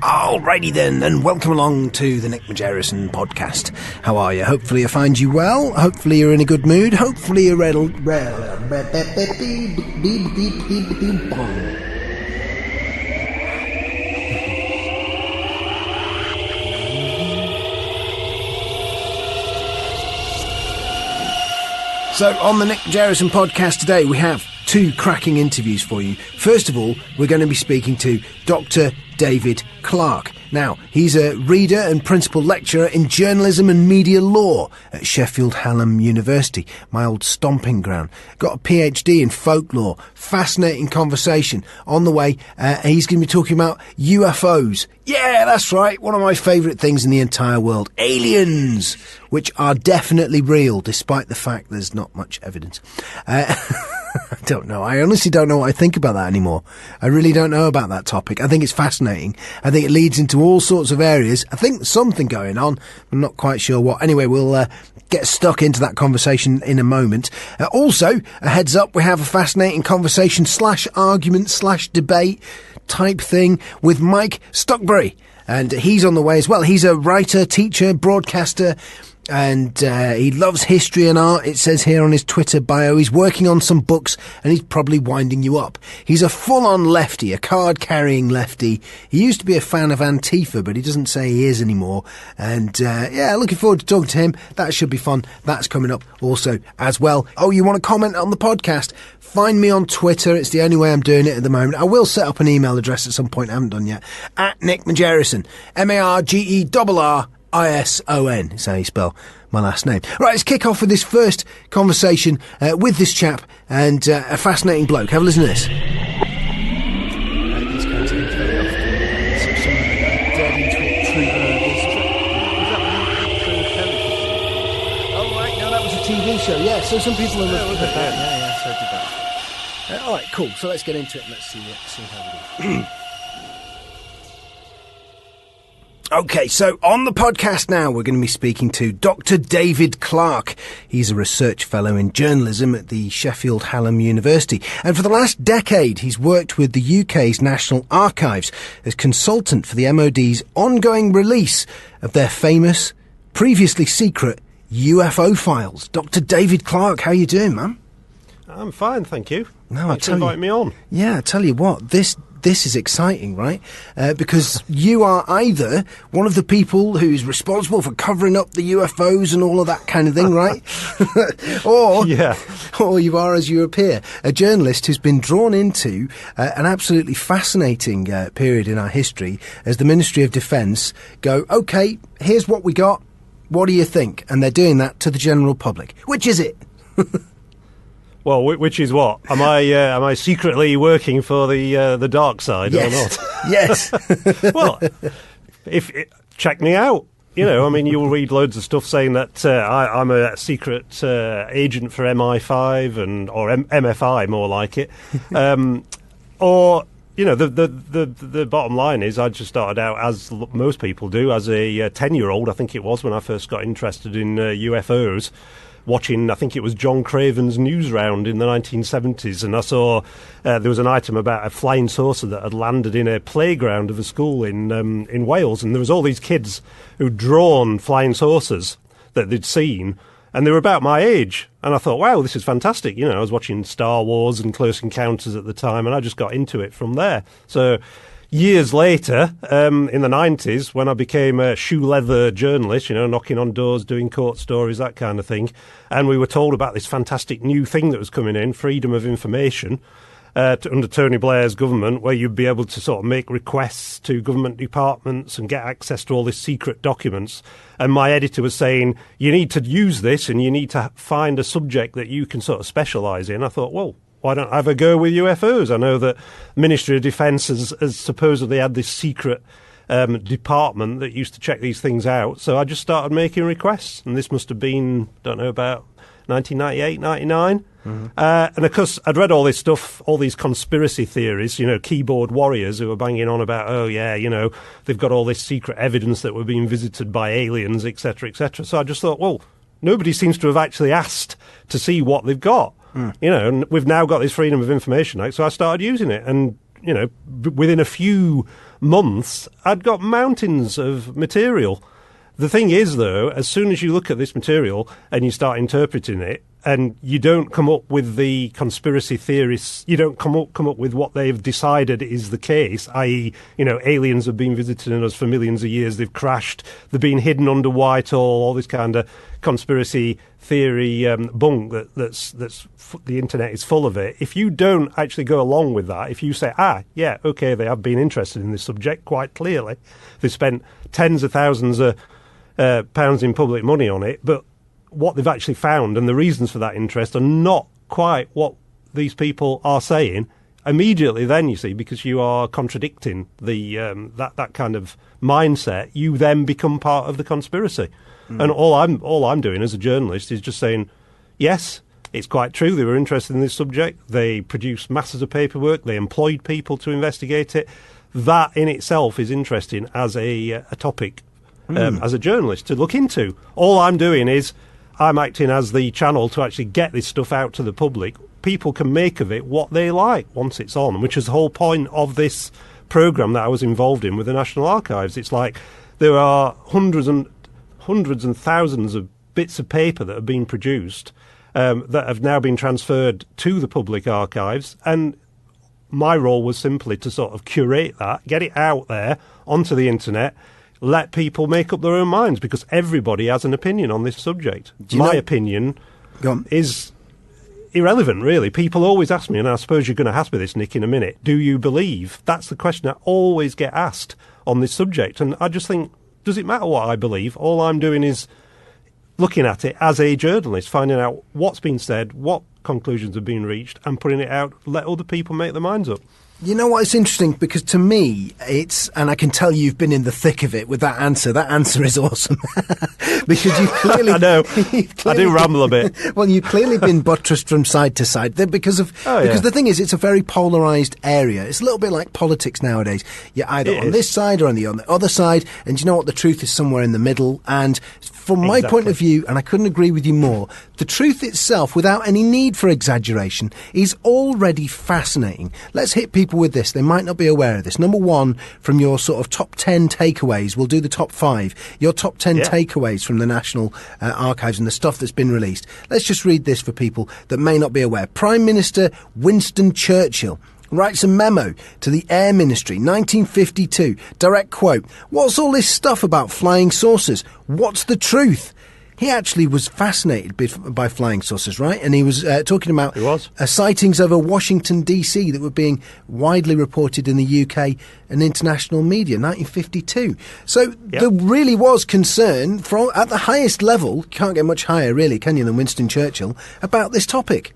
Alrighty then, and welcome along to the Nick Margerrison podcast. How are you? Hopefully I find you well. Hopefully you're in a good mood. Hopefully you're So on the Nick Margerrison podcast today, we have two cracking interviews for you. First of all, we're going to be speaking to Dr. David Clarke. Now, he's a reader and principal lecturer in journalism and media law at Sheffield Hallam University, my old stomping ground. Got a PhD in folklore. Fascinating conversation. On the way, he's going to be talking about UFOs. Yeah, that's right. One of my favourite things in the entire world. Aliens, which are definitely real, despite the fact there's not much evidence. I don't know. I honestly don't know what I think about that anymore. I really don't know about that topic. I think it's fascinating. I think it leads into all sorts of areas. I think there's something going on. I'm not quite sure what. Anyway, we'll get stuck into that conversation in a moment. Also, a heads up, we have a fascinating conversation / argument / debate type thing with Mike Stockbury. And he's on the way as well. He's a writer, teacher, broadcaster, and he loves history and art. It says here on his Twitter bio. He's working on some books and he's probably winding you up. He's a full-on lefty, a card-carrying lefty. He used to be a fan of Antifa, but he doesn't say he is anymore. And yeah, looking forward to talking to him. That should be fun. That's coming up also as well. Oh, you want to comment on the podcast? Find me on Twitter. It's the only way I'm doing it at the moment. I will set up an email address at some point. I haven't done yet. At Nick Margerrison. Margerrison. Is how you spell my last name. Right, let's kick off with this first conversation with this chap and a fascinating bloke. Have a listen to this. These kinds of things very often. Oh, right, no, that was a TV show. Yeah, so some people are looking at that. Yeah, so I did that. All right, cool. So let's get into it and let's see how we do. Okay, so on the podcast now, we're going to be speaking to Dr. David Clarke. He's a research fellow in journalism at the Sheffield Hallam University. And for the last decade, he's worked with the UK's National Archives as consultant for the MOD's ongoing release of their famous, previously secret UFO files. Dr. David Clarke, how you doing, man? I'm fine, thank you. No, Thanks for inviting me on. Yeah, I tell you what, this is exciting, right? Because you are either one of the people who's responsible for covering up the UFOs and all of that kind of thing, right? Or you are, as you appear, a journalist who's been drawn into an absolutely fascinating period in our history as the Ministry of Defence go, OK, here's what we got. What do you think? And they're doing that to the general public. Which is it? Well, which is what? Am I secretly working for the dark side or not? Yes. Well, check me out. You know, I mean, you'll read loads of stuff saying that I'm a secret agent for MI5 or MFI, more like it. Or you know, the bottom line is, I just started out, as most people do, as a 10-year-old. I think it was when I first got interested in UFOs. Watching, I think it was John Craven's News Round in the 1970s, and I saw there was an item about a flying saucer that had landed in a playground of a school in Wales, and there was all these kids who'd drawn flying saucers that they'd seen, and they were about my age, and I thought, wow, this is fantastic. You know, I was watching Star Wars and Close Encounters at the time, and I just got into it from there. So years later, in the 90s, when I became a shoe leather journalist, you know, knocking on doors, doing court stories, that kind of thing, and we were told about this fantastic new thing that was coming in, freedom of information, under Tony Blair's government, where you'd be able to sort of make requests to government departments and get access to all these secret documents. And my editor was saying, you need to use this and you need to find a subject that you can sort of specialise in. I thought, well, why don't I have a go with UFOs? I know that Ministry of Defence has supposedly had this secret department that used to check these things out. So I just started making requests, and this must have been, don't know, about 1998, 99. Mm-hmm. And of course, I'd read all this stuff, all these conspiracy theories, you know, keyboard warriors who were banging on about, oh yeah, you know, they've got all this secret evidence that we're being visited by aliens, etc., etc. So I just thought, well, nobody seems to have actually asked to see what they've got. You know, and we've now got this Freedom of Information Act, so I started using it. And, you know, within a few months, I'd got mountains of material. The thing is, though, as soon as you look at this material and you start interpreting it, and you don't come up with the conspiracy theorists, you don't come up with what they've decided is the case, i.e., you know, aliens have been visiting us for millions of years, they've crashed, they've been hidden under Whitehall, all this kind of conspiracy theory bunk that's the internet is full of it. If you don't actually go along with that, if you say, yeah, okay, they have been interested in this subject quite clearly, they've spent tens of thousands of pounds in public money on it, but what they've actually found and the reasons for that interest are not quite what these people are saying, immediately then, you see, because you are contradicting the that kind of mindset, you then become part of the conspiracy. And all I'm doing as a journalist is just saying, yes, it's quite true, they were interested in this subject, they produced masses of paperwork, they employed people to investigate it. That in itself is interesting as a topic, as a journalist to look into. All I'm doing is I'm acting as the channel to actually get this stuff out to the public. People can make of it what they like once it's on, which is the whole point of this programme that I was involved in with the National Archives. It's like there are hundreds and thousands of bits of paper that have been produced that have now been transferred to the public archives, and my role was simply to sort of curate that, get it out there onto the internet, let people make up their own minds, because everybody has an opinion on this subject. My opinion is irrelevant, really. People always ask me, and I suppose you're going to ask me this, Nick, in a minute, do you believe? That's the question I always get asked on this subject. And I just think, does it matter what I believe? All I'm doing is looking at it as a journalist, finding out what's been said, what conclusions have been reached, and putting it out, let other people make their minds up. You know what, it's interesting, because to me, it's, and I can tell you've been in the thick of it with that answer. That answer is awesome. Because you've clearly... I know, I do ramble a bit. Well, you've clearly been buttressed from side to side because the thing is, it's a very polarised area. It's a little bit like politics nowadays. You're either on this side or on the other side, and you know what, the truth is somewhere in the middle. And from my point of view, and I couldn't agree with you more, the truth itself, without any need for exaggeration, is already fascinating. Let's hit people with this. They might not be aware of this. Number one, from your sort of top 10 takeaways, we'll do the top 5, your top 10 takeaways from the National Archives and the stuff that's been released. Let's just read this for people that may not be aware. Prime Minister Winston Churchill writes a memo to the Air Ministry, 1952. Direct quote, "What's all this stuff about flying saucers? What's the truth?" He actually was fascinated by flying saucers, right? And he was talking about sightings over Washington, D.C. that were being widely reported in the UK and international media, 1952. So there really was concern at the highest level, can't get much higher really, can you, than Winston Churchill, about this topic.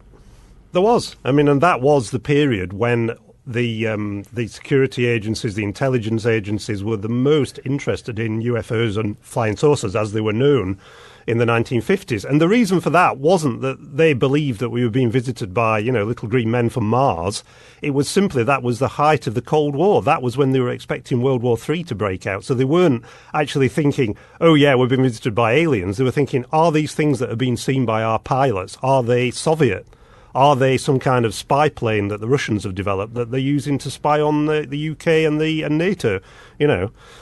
There was. I mean, and that was the period when the security agencies, the intelligence agencies, were the most interested in UFOs and flying saucers, as they were known in the 1950s. And the reason for that wasn't that they believed that we were being visited by, little green men from Mars. It was simply that was the height of the Cold War. That was when they were expecting World War III to break out. So they weren't actually thinking, oh, yeah, we've been visited by aliens. They were thinking, are these things that have been seen by our pilots, are they Soviet? Are they some kind of spy plane that the Russians have developed that they're using to spy on the UK and NATO?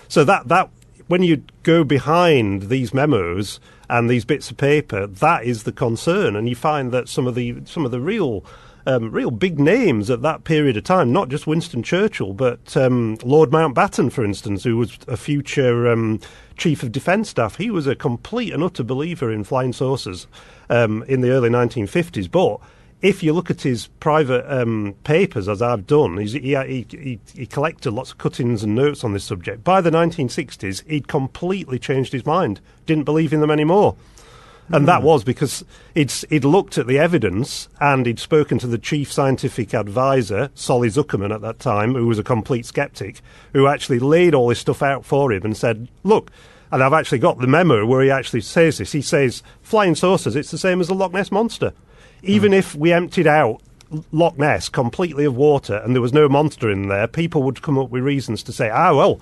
So that when you go behind these memos and these bits of paper, that is the concern, and you find that some of the real big names at that period of time, not just Winston Churchill, but Lord Mountbatten, for instance, who was a future Chief of Defence Staff, he was a complete and utter believer in flying saucers in the early 1950s, but if you look at his private papers, as I've done, he collected lots of cuttings and notes on this subject. By the 1960s, he'd completely changed his mind, didn't believe in them anymore. And that was because he'd looked at the evidence and he'd spoken to the chief scientific advisor, Solly Zuckerman at that time, who was a complete sceptic, who actually laid all this stuff out for him and said, look, and I've actually got the memo where he actually says this. He says, flying saucers, it's the same as the Loch Ness Monster. Even if we emptied out Loch Ness completely of water and there was no monster in there, people would come up with reasons to say, the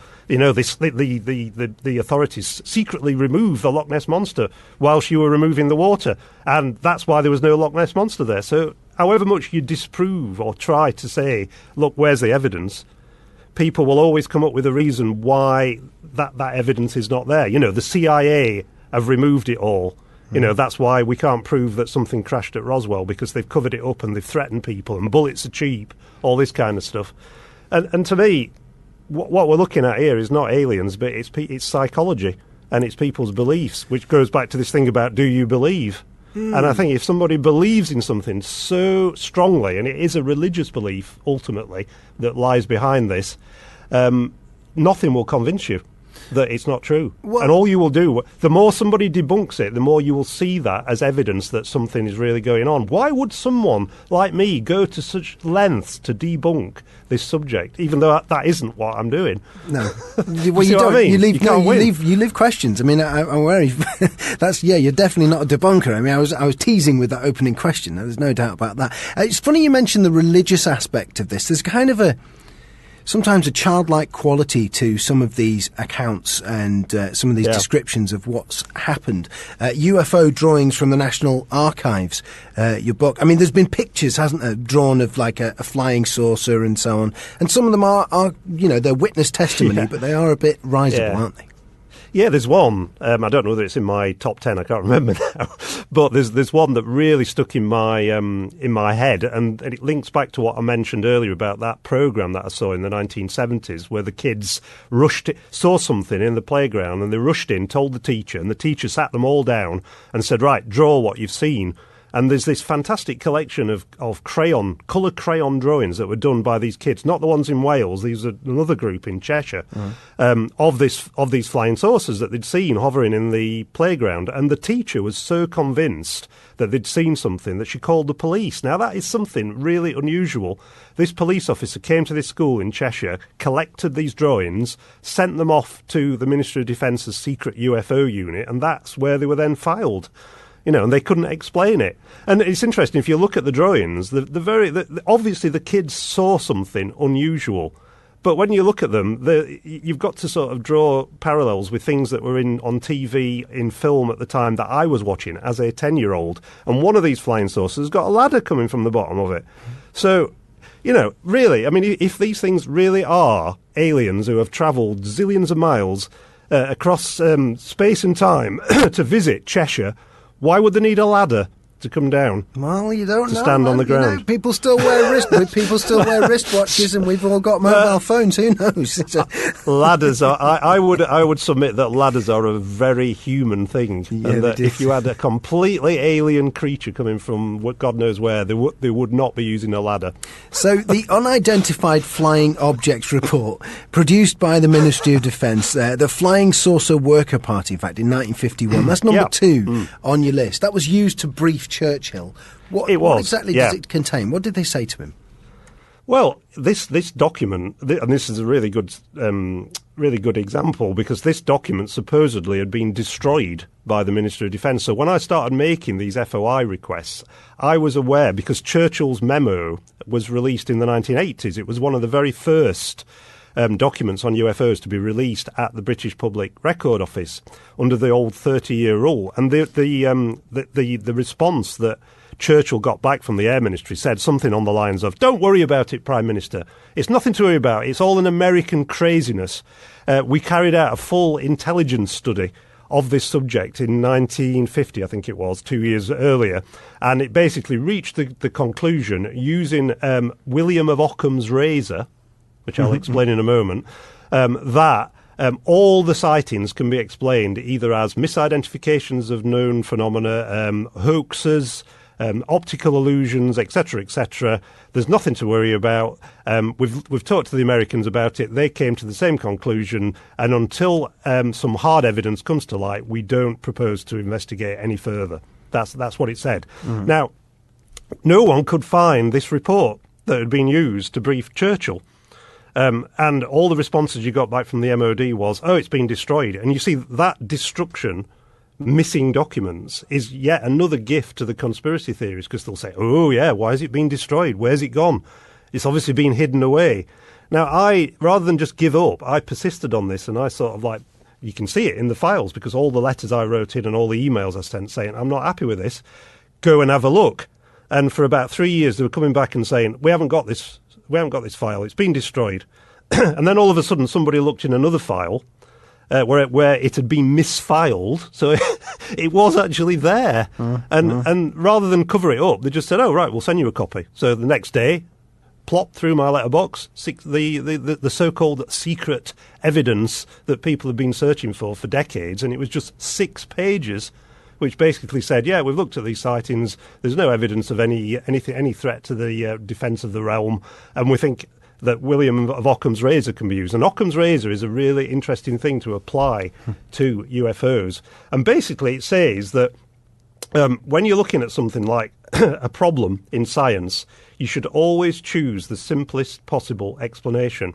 authorities secretly removed the Loch Ness Monster whilst you were removing the water, and that's why there was no Loch Ness Monster there. So however much you disprove or try to say, look, where's the evidence, people will always come up with a reason why that evidence is not there. The CIA have removed it all. That's why we can't prove that something crashed at Roswell, because they've covered it up and they've threatened people and bullets are cheap, all this kind of stuff. And to me, what we're looking at here is not aliens, but it's psychology and it's people's beliefs, which goes back to this thing about, do you believe? And I think if somebody believes in something so strongly, and it is a religious belief ultimately that lies behind this, nothing will convince you that it's not true. Well, and all you will do, the more somebody debunks it, the more you will see that as evidence that something is really going on. Why would someone like me go to such lengths to debunk this subject, even though that isn't what I'm doing? No. Well, you don't. I mean? You leave questions. I mean, I'm worried. You're definitely not a debunker. I mean, I was teasing with that opening question. There's no doubt about that. It's funny you mentioned the religious aspect of this. There's kind of sometimes a childlike quality to some of these accounts and some of these descriptions of what's happened. UFO drawings from the National Archives, your book. I mean, there's been pictures, hasn't there, drawn of like a flying saucer and so on. And some of them are they're witness testimony, but they are a bit risible, aren't they? Yeah, there's one. I don't know whether it's in my top 10. I can't remember now. But there's one that really stuck in my head, and it links back to what I mentioned earlier about that program that I saw in the 1970s, where the kids saw something in the playground, and they rushed in, told the teacher, and the teacher sat them all down and said, "Right, draw what you've seen." And there's this fantastic collection of colour crayon drawings that were done by these kids, not the ones in Wales. These are another group in Cheshire, of these flying saucers that they'd seen hovering in the playground. And the teacher was so convinced that they'd seen something that she called the police. Now, that is something really unusual. This police officer came to this school in Cheshire, collected these drawings, sent them off to the Ministry of Defence's secret UFO unit, and that's where they were then filed. And they couldn't explain it. And it's interesting, if you look at the drawings, obviously the kids saw something unusual. But when you look at them, you've got to sort of draw parallels with things that were on TV, in film at the time that I was watching as a 10-year-old. And one of these flying saucers has got a ladder coming from the bottom of it. So, really, I mean, if these things really are aliens who have travelled zillions of miles across space and time to visit Cheshire, why would they need a ladder to come down? Well, you don't know. To stand on the ground. People still wear wristwatches, and we've all got mobile phones. Who knows? Ladders are. I would submit that ladders are a very human thing, and that if you had a completely alien creature coming from God knows where, they would not be using a ladder. So the Unidentified Flying Objects Report, produced by the Ministry of Defence, the Flying Saucer Worker Party, in fact, in 1951. That's number 2 on your list. That was used to brief Churchill. What exactly does it contain? What did they say to him? Well, this document, and this is a really good example, because this document supposedly had been destroyed by the Ministry of Defence. So when I started making these FOI requests, I was aware, because Churchill's memo was released in the 1980s. It was one of the very first documents on UFOs to be released at the British Public Record Office under the old 30-year rule. And the response that Churchill got back from the Air Ministry said something on the lines of, "Don't worry about it, Prime Minister. It's nothing to worry about. It's all an American craziness. We carried out a full intelligence study of this subject in 1950, I think it was, 2 years earlier, and it basically reached the conclusion, using William of Occam's razor, which I'll explain in a moment, that all the sightings can be explained either as misidentifications of known phenomena, hoaxes, optical illusions, etc., etc. There's nothing to worry about. We've talked to the Americans about it. They came to the same conclusion, and until some hard evidence comes to light, we don't propose to investigate any further. That's what it said. Now, no one could find this report that had been used to brief Churchill. And all the responses you got back from the MOD was, "Oh, it's been destroyed." And you see, that destruction, missing documents, is yet another gift to the conspiracy theories, because they'll say, "Oh, yeah, why has it been destroyed? Where's it gone? It's obviously been hidden away." Now, rather than just give up, I persisted on this, and I sort of you can see it in the files, because all the letters I wrote in and all the emails I sent saying, "I'm not happy with this, go and have a look." And for about 3 years, they were coming back and saying, we haven't got this file, it's been destroyed. And then all of a sudden, somebody looked in another file where it had been misfiled, so it was actually there. And rather than cover it up, they just said, oh, right, we'll send you a copy. So the next day, plopped through my letterbox, the so-called secret evidence that people have been searching for decades, and it was just 6 pages, which basically said, yeah, we've looked at these sightings, there's no evidence of any threat to the defence of the realm, and we think that William of Occam's razor can be used. And Occam's razor is a really interesting thing to apply to UFOs. And basically it says that when you're looking at something like a problem in science, you should always choose the simplest possible explanation,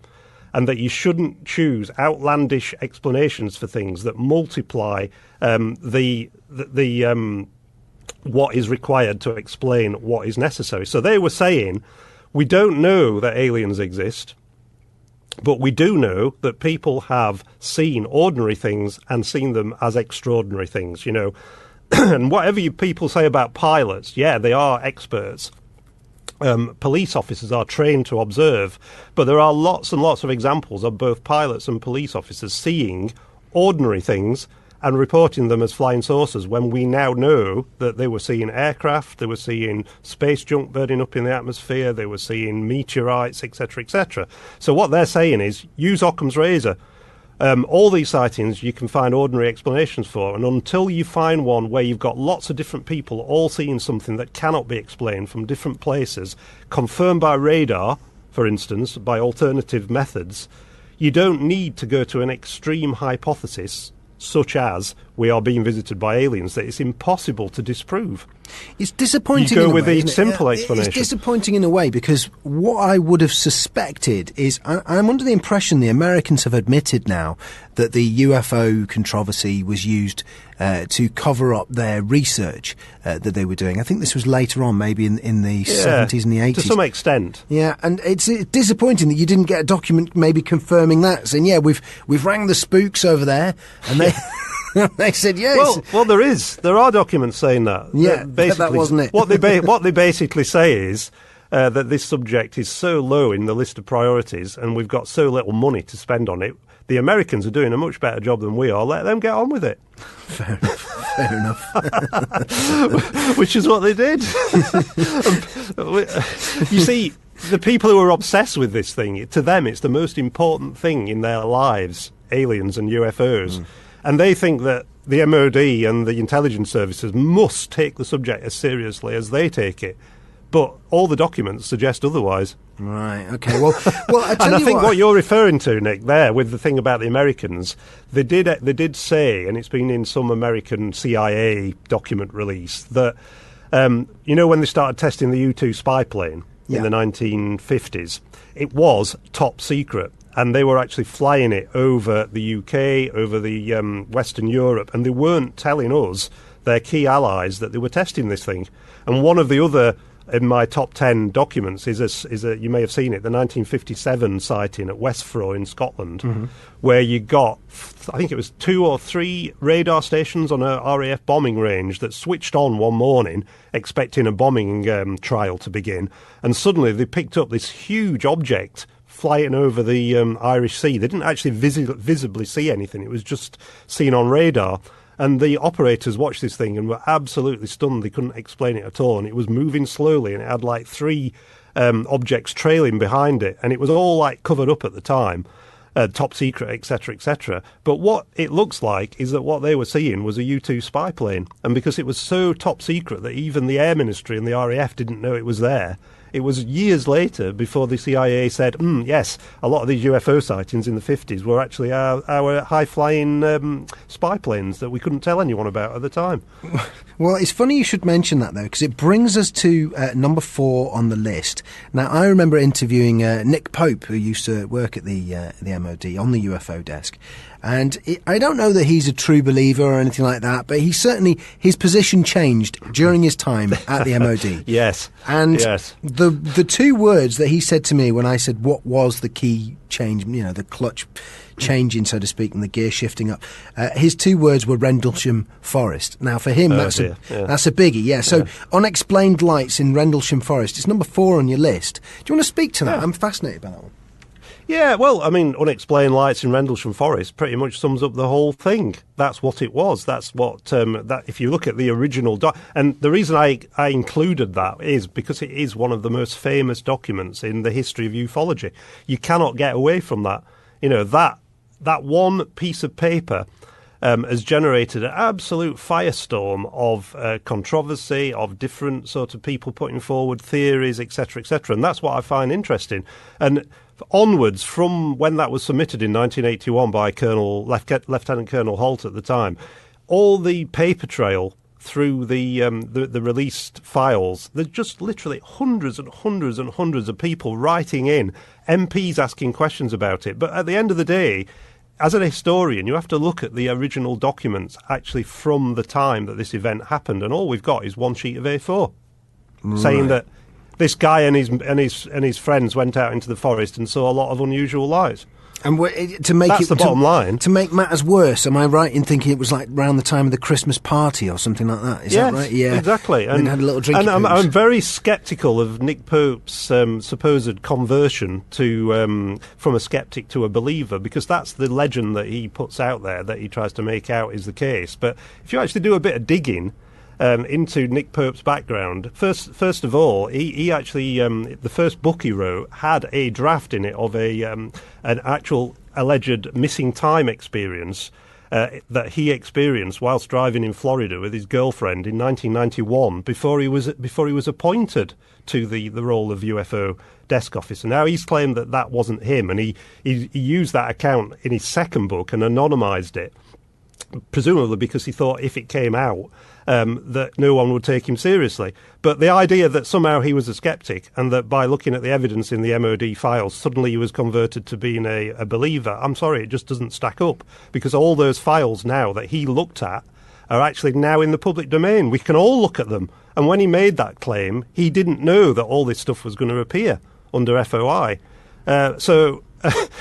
and that you shouldn't choose outlandish explanations for things that multiply what is required to explain what is necessary. So they were saying, we don't know that aliens exist, but we do know that people have seen ordinary things and seen them as extraordinary things, you know. And whatever people say about pilots, yeah, they are experts. Police officers are trained to observe, but there are lots and lots of examples of both pilots and police officers seeing ordinary things and reporting them as flying saucers, when we now know that they were seeing aircraft, they were seeing space junk burning up in the atmosphere, they were seeing meteorites, etc., etc. So what they're saying is, use Occam's razor. All these sightings you can find ordinary explanations for, and until you find one where you've got lots of different people all seeing something that cannot be explained from different places, confirmed by radar, for instance, by alternative methods, you don't need to go to an extreme hypothesis such as we are being visited by aliens that it's impossible to disprove. It's disappointing. You go in a with way, the simple explanation. It's disappointing in a way, because what I would have suspected is, I'm under the impression the Americans have admitted now that the UFO controversy was used to cover up their research that they were doing. I think this was later on, maybe in the 70s and the 80s. To some extent. Yeah, and it's disappointing that you didn't get a document maybe confirming that, saying, yeah, we've rang the spooks over there, and they... They said yes. Well, there are documents saying that. Yeah, that wasn't it. what they basically say is that this subject is so low in the list of priorities, and we've got so little money to spend on it. The Americans are doing a much better job than we are. Let them get on with it. Fair enough. Which is what they did. You see, the people who are obsessed with this thing, to them, it's the most important thing in their lives: aliens and UFOs. And they think that the MOD and the intelligence services must take the subject as seriously as they take it. But all the documents suggest otherwise. Right, okay. Well, and I think what you're referring to, Nick, there, with the thing about the Americans, they did say, and it's been in some American CIA document release, that, you know, when they started testing the U-2 spy plane in the 1950s, it was top secret. And they were actually flying it over the UK, over the Western Europe, and they weren't telling us, their key allies, that they were testing this thing. And one of the other, in my top 10 documents, is a you may have seen it, the 1957 sighting at Westfroy in Scotland, where you got, I think it was 2 or 3 radar stations on a RAF bombing range that switched on one morning, expecting a bombing trial to begin, and suddenly they picked up this huge object flying over the Irish Sea. They didn't actually visibly see anything. It was just seen on radar. And the operators watched this thing and were absolutely stunned. They couldn't explain it at all. And it was moving slowly, and it had like 3 objects trailing behind it. And it was all like covered up at the time, top secret, etc., etc. But what it looks like is that what they were seeing was a U-2 spy plane. And because it was so top secret that even the Air Ministry and the RAF didn't know it was there, it was years later before the CIA said, yes, a lot of these UFO sightings in the 50s were actually our high-flying spy planes that we couldn't tell anyone about at the time. Well, it's funny you should mention that, though, because it brings us to number 4 on the list. Now, I remember interviewing Nick Pope, who used to work at the MOD, on the UFO desk. And I don't know that he's a true believer or anything like that, but he certainly, his position changed during his time at the MOD. Yes. And yes. The 2 words that he said to me when I said what was the key change, you know, the clutch changing, so to speak, and the gear shifting up. His 2 words were Rendlesham Forest. Now, for him, that's a biggie. Yeah. So, unexplained lights in Rendlesham Forest. It's number 4 on your list. Do you want to speak to that? Yeah. I'm fascinated by that one. Yeah, well, I mean, unexplained lights in Rendlesham Forest pretty much sums up the whole thing. That's what it was. That's what, that if you look at the original and the reason I included that is because it is one of the most famous documents in the history of ufology. You cannot get away from that. You know, that one piece of paper has generated an absolute firestorm of controversy, of different sort of people putting forward theories, etc., etc., and that's what I find interesting. And onwards, from when that was submitted in 1981 by Lieutenant Colonel Holt at the time, all the paper trail through the released files, there's just literally hundreds and hundreds and hundreds of people writing in, MPs asking questions about it. But at the end of the day, as an historian, you have to look at the original documents actually from the time that this event happened, and all we've got is one sheet of A4 saying that this guy and his friends went out into the forest and saw a lot of unusual lights. And to make That's the bottom line. To make matters worse, am I right in thinking it was like around the time of the Christmas party or something like that? Is that right? Yeah, exactly. And had a little drink. And I'm very sceptical of Nick Pope's supposed conversion to from a skeptic to a believer, because that's the legend that he puts out there, that he tries to make out is the case. But if you actually do a bit of digging into Nick Pope's background, first of all, he actually the first book he wrote had a draft in it of an actual alleged missing time experience that he experienced whilst driving in Florida with his girlfriend in 1991 before he was appointed to the role of UFO desk officer. Now, he's claimed that wasn't him, and he used that account in his second book and anonymised it, presumably because he thought if it came out that no one would take him seriously. But the idea that somehow he was a skeptic and that by looking at the evidence in the MOD files, suddenly he was converted to being a believer, I'm sorry, it just doesn't stack up, because all those files now that he looked at are actually now in the public domain. We can all look at them. And when he made that claim, he didn't know that all this stuff was going to appear under FOI.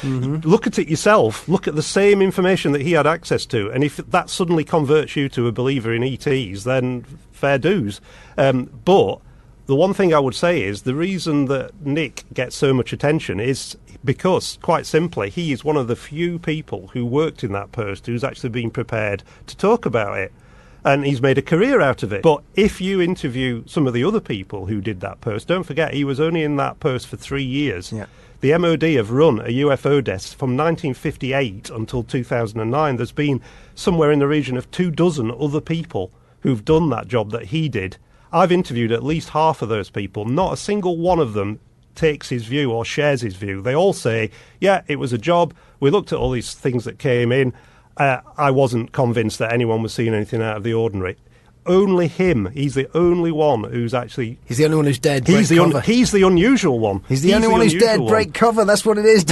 Look at it yourself. Look at the same information that he had access to, and if that suddenly converts you to a believer in ETs, then fair dues. But the one thing I would say is the reason that Nick gets so much attention is because, quite simply, he is one of the few people who worked in that post who's actually been prepared to talk about it. And he's made a career out of it. But if you interview some of the other people who did that post, don't forget he was only in that post for 3 years. Yeah. The MOD have run a UFO desk from 1958 until 2009. There's been somewhere in the region of 24 other people who've done that job that he did. I've interviewed at least half of those people. Not a single one of them takes his view or shares his view. They all say, yeah, it was a job. We looked at all these things that came in. I wasn't convinced that anyone was seeing anything out of the ordinary. Only him. He's the only one who's actually... He's the only one who's dead, break cover. He's the unusual one. He's the only one who's dead, break cover. That's what it is,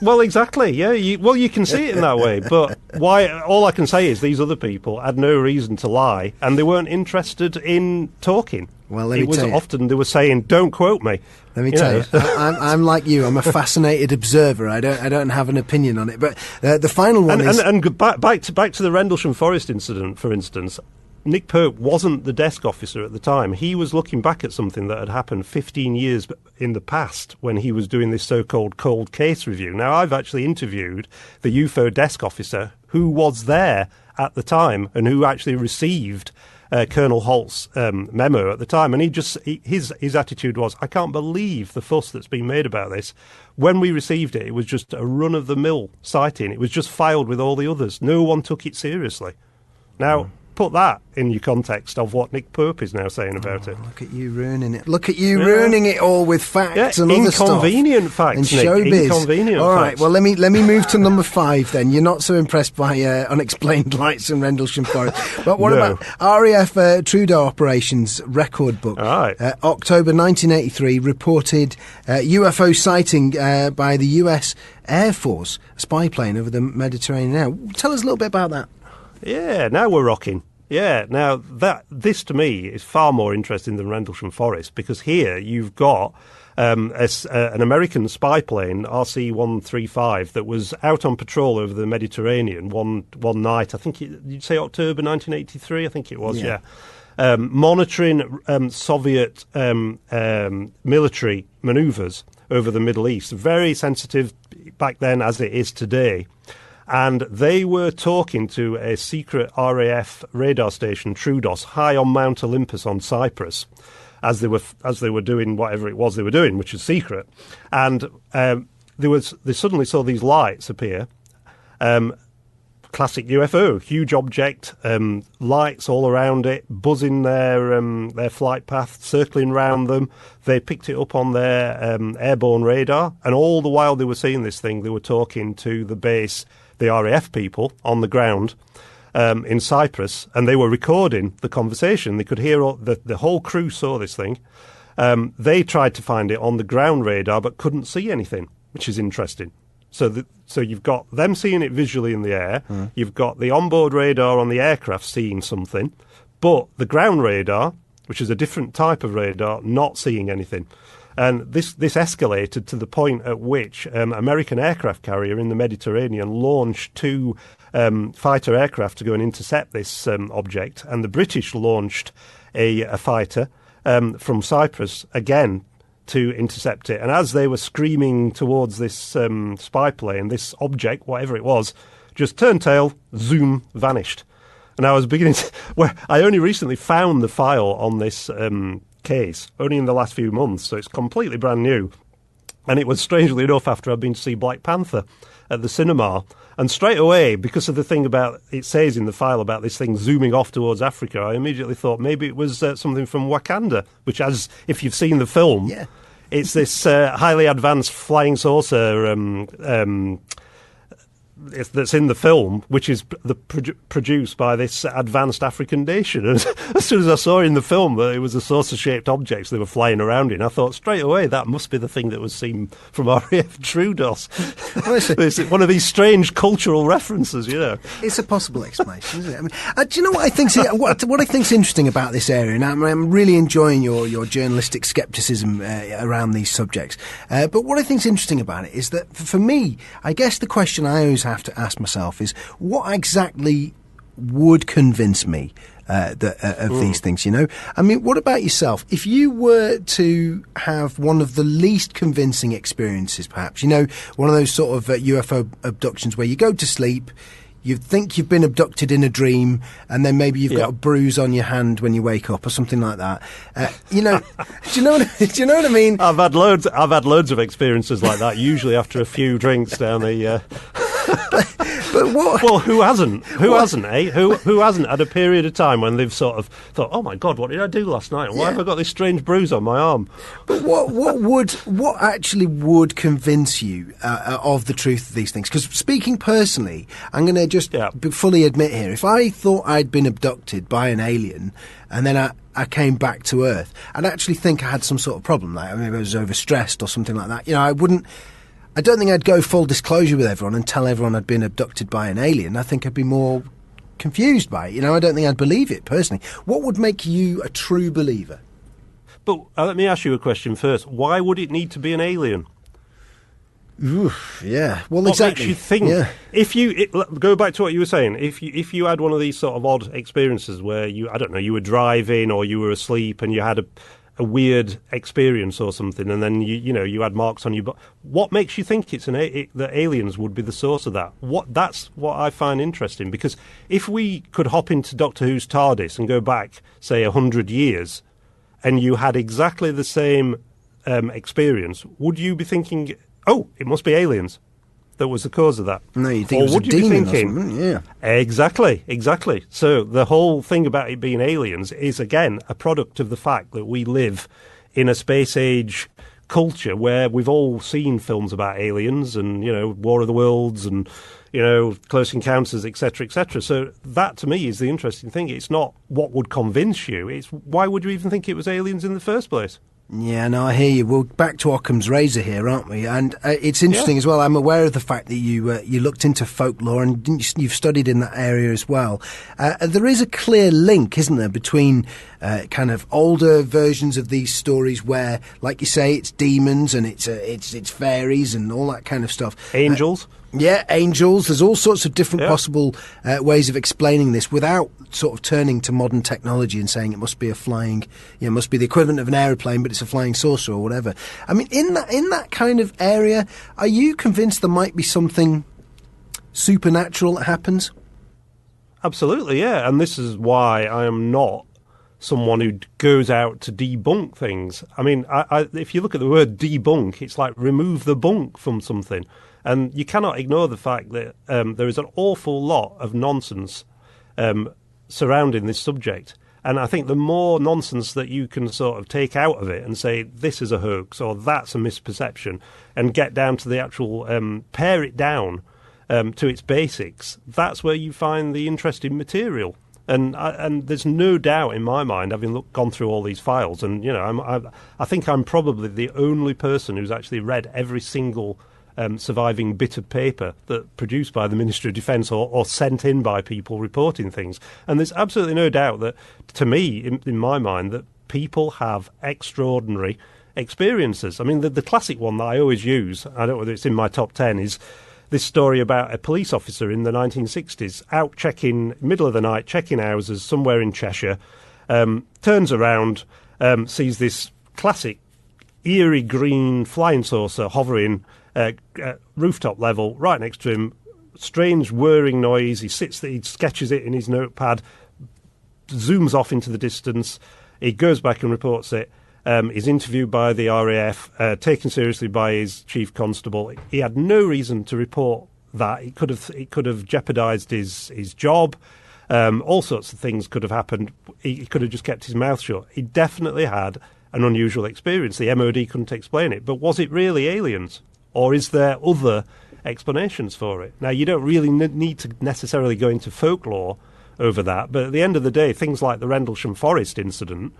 Well, exactly, yeah. You can see it in that way. But all I can say is these other people had no reason to lie, and they weren't interested in talking. Well, let me tell you. Often they were saying, don't quote me. Let me tell you, I'm like you. I'm a fascinated observer. I don't have an opinion on it. But the final one is... And back to the Rendlesham Forest incident, for instance... Nick Pope wasn't the desk officer at the time. He was looking back at something that had happened 15 years in the past when he was doing this so-called cold case review. Now, I've actually interviewed the UFO desk officer who was there at the time and who actually received Colonel Holt's memo at the time. And his attitude was, I can't believe the fuss that's been made about this. When we received it, it was just a run-of-the-mill sighting. It was just filed with all the others. No one took it seriously. Now... Put that in your context of what Nick Pope is now saying about it. Look at you ruining it. Look at you ruining it all with facts and other stuff. Inconvenient facts, and Nick. Showbiz. Inconvenient all right, facts. well, let me move to number 5 then. You're not so impressed by unexplained lights in Rendlesham Forest. But what about RAF Trudeau Operations record book? All right. October 1983 reported UFO sighting by the US Air Force, a spy plane over the Mediterranean. Now, tell us a little bit about that. Yeah, now we're rocking. Yeah, now this to me is far more interesting than Rendlesham Forest, because here you've got an American spy plane, RC-135, that was out on patrol over the Mediterranean one night. I think you'd say October 1983. I think it was. Yeah. Monitoring Soviet military manoeuvres over the Middle East. Very sensitive back then, as it is today. And they were talking to a secret RAF radar station, Troodos, high on Mount Olympus on Cyprus, as they were doing whatever it was they were doing, which is secret. And they suddenly saw these lights appear. Classic UFO, huge object, lights all around it, buzzing their flight path, circling round them. They picked it up on their airborne radar, and all the while they were seeing this thing, they were talking to the base, the RAF people on the ground in Cyprus, and they were recording the conversation. They could hear the whole crew saw this thing. They tried to find it on the ground radar, but couldn't see anything, which is interesting. So you've got them seeing it visually in the air. You've got the onboard radar on the aircraft seeing something, but the ground radar, which is a different type of radar, not seeing anything. And this escalated to the point at which American aircraft carrier in the Mediterranean launched 2 fighter aircraft to go and intercept this object, and the British launched a fighter from Cyprus again to intercept it. And as they were screaming towards this spy plane, this object, whatever it was, just turned tail, zoom, vanished. And I was beginning to... Well, I only recently found the file on this case, only in the last few months, so it's completely brand new. And it was, strangely enough, after I'd been to see Black Panther at the cinema. And straight away, because of the thing about, it says in the file about this thing zooming off towards Africa, I immediately thought maybe it was something from Wakanda, which, as if you've seen the film, it's this highly advanced flying saucer that's in the film, which is produced by this advanced African nation. And as soon as I saw in the film that it was a saucer-shaped object they were flying around in, I thought straight away that must be the thing that was seen from RAF Troodos. It's one of these strange cultural references, you know. It's a possible explanation, isn't it? I mean, do you know what I think's what I think's interesting about this area? And I'm really enjoying your journalistic scepticism around these subjects. But what I think's interesting about it is that, for me, I guess the question I always have to ask myself is, what exactly would convince me of these things, you know? I mean, what about yourself? If you were to have one of the least convincing experiences, perhaps, you know, one of those sort of UFO abductions where you go to sleep, you think you've been abducted in a dream, and then maybe you've got a bruise on your hand when you wake up, or something like that. You know, do you know what I mean? I've had loads of experiences like that. Usually after a few drinks down the. But what? Well, who hasn't? Who hasn't? Who hasn't had a period of time when they've sort of thought, "Oh my God, what did I do last night? Why have I got this strange bruise on my arm?" But what actually would convince you of the truth of these things? Because speaking personally, I'm going to just fully admit here: if I thought I'd been abducted by an alien, and then I came back to Earth, I'd actually think I had some sort of problem, like maybe I was overstressed or something like that. You know, I don't think I'd go full disclosure with everyone and tell everyone I'd been abducted by an alien. I think I'd be more confused by it. You know, I don't think I'd believe it, personally. What would make you a true believer? But let me ask you a question first. Why would it need to be an alien? Oof, yeah. Well, what exactly. Makes you think? Yeah. If you go back to what you were saying, if you had one of these sort of odd experiences where you were driving or you were asleep and you had a weird experience or something, and then you had marks on you. But what makes you think it's that aliens would be the source of that? That's what I find interesting, because if we could hop into Doctor Who's TARDIS and go back, say, 100 years, and you had exactly the same experience, would you be thinking, "Oh, it must be aliens that was the cause of that"? No, you think it was a demon or something, yeah. Exactly. So the whole thing about it being aliens is, again, a product of the fact that we live in a space age culture where we've all seen films about aliens and, you know, War of the Worlds and, you know, Close Encounters, etc., etc. So that, to me, is the interesting thing. It's not what would convince you. It's why would you even think it was aliens in the first place? Yeah, no, I hear you. We're back to Occam's razor here, aren't we? And it's interesting as well. I'm aware of the fact that you looked into folklore and you've studied in that area as well. There is a clear link, isn't there, between kind of older versions of these stories where, like you say, it's demons and it's fairies and all that kind of stuff. Angels. Yeah, angels. There's all sorts of different possible ways of explaining this without sort of turning to modern technology and saying it must be a flying, it must be the equivalent of an aeroplane, but it's a flying saucer or whatever. I mean, in that kind of area, are you convinced there might be something supernatural that happens? Absolutely, yeah. And this is why I am not someone who goes out to debunk things. I mean, if you look at the word debunk, it's like remove the bunk from something. And you cannot ignore the fact that there is an awful lot of nonsense surrounding this subject. And I think the more nonsense that you can sort of take out of it and say, this is a hoax or that's a misperception, and get down to the actual, pare it down to its basics, that's where you find the interesting material. And there's no doubt in my mind, having gone through all these files, and I think I'm probably the only person who's actually read every single surviving bit of paper that produced by the Ministry of Defence or sent in by people reporting things. And there's absolutely no doubt that, to me, in my mind, that people have extraordinary experiences. I mean, the classic one that I always use, I don't know whether it's in my top 10, is this story about a police officer in the 1960s out checking, middle of the night, checking houses somewhere in Cheshire, turns around, sees this classic eerie green flying saucer hovering rooftop level right next to him. Strange whirring noise. He sketches it in his notepad, zooms off into the distance. He goes back and reports it. He's interviewed by the RAF, taken seriously by his chief constable. He had no reason to report that. It could have jeopardised his job. All sorts of things could have happened. He could have just kept his mouth shut. He definitely had an unusual experience. The MOD couldn't explain it. But was it really aliens? Or is there other explanations for it? Now, you don't really need to necessarily go into folklore over that, but at the end of the day, things like the Rendlesham Forest incident,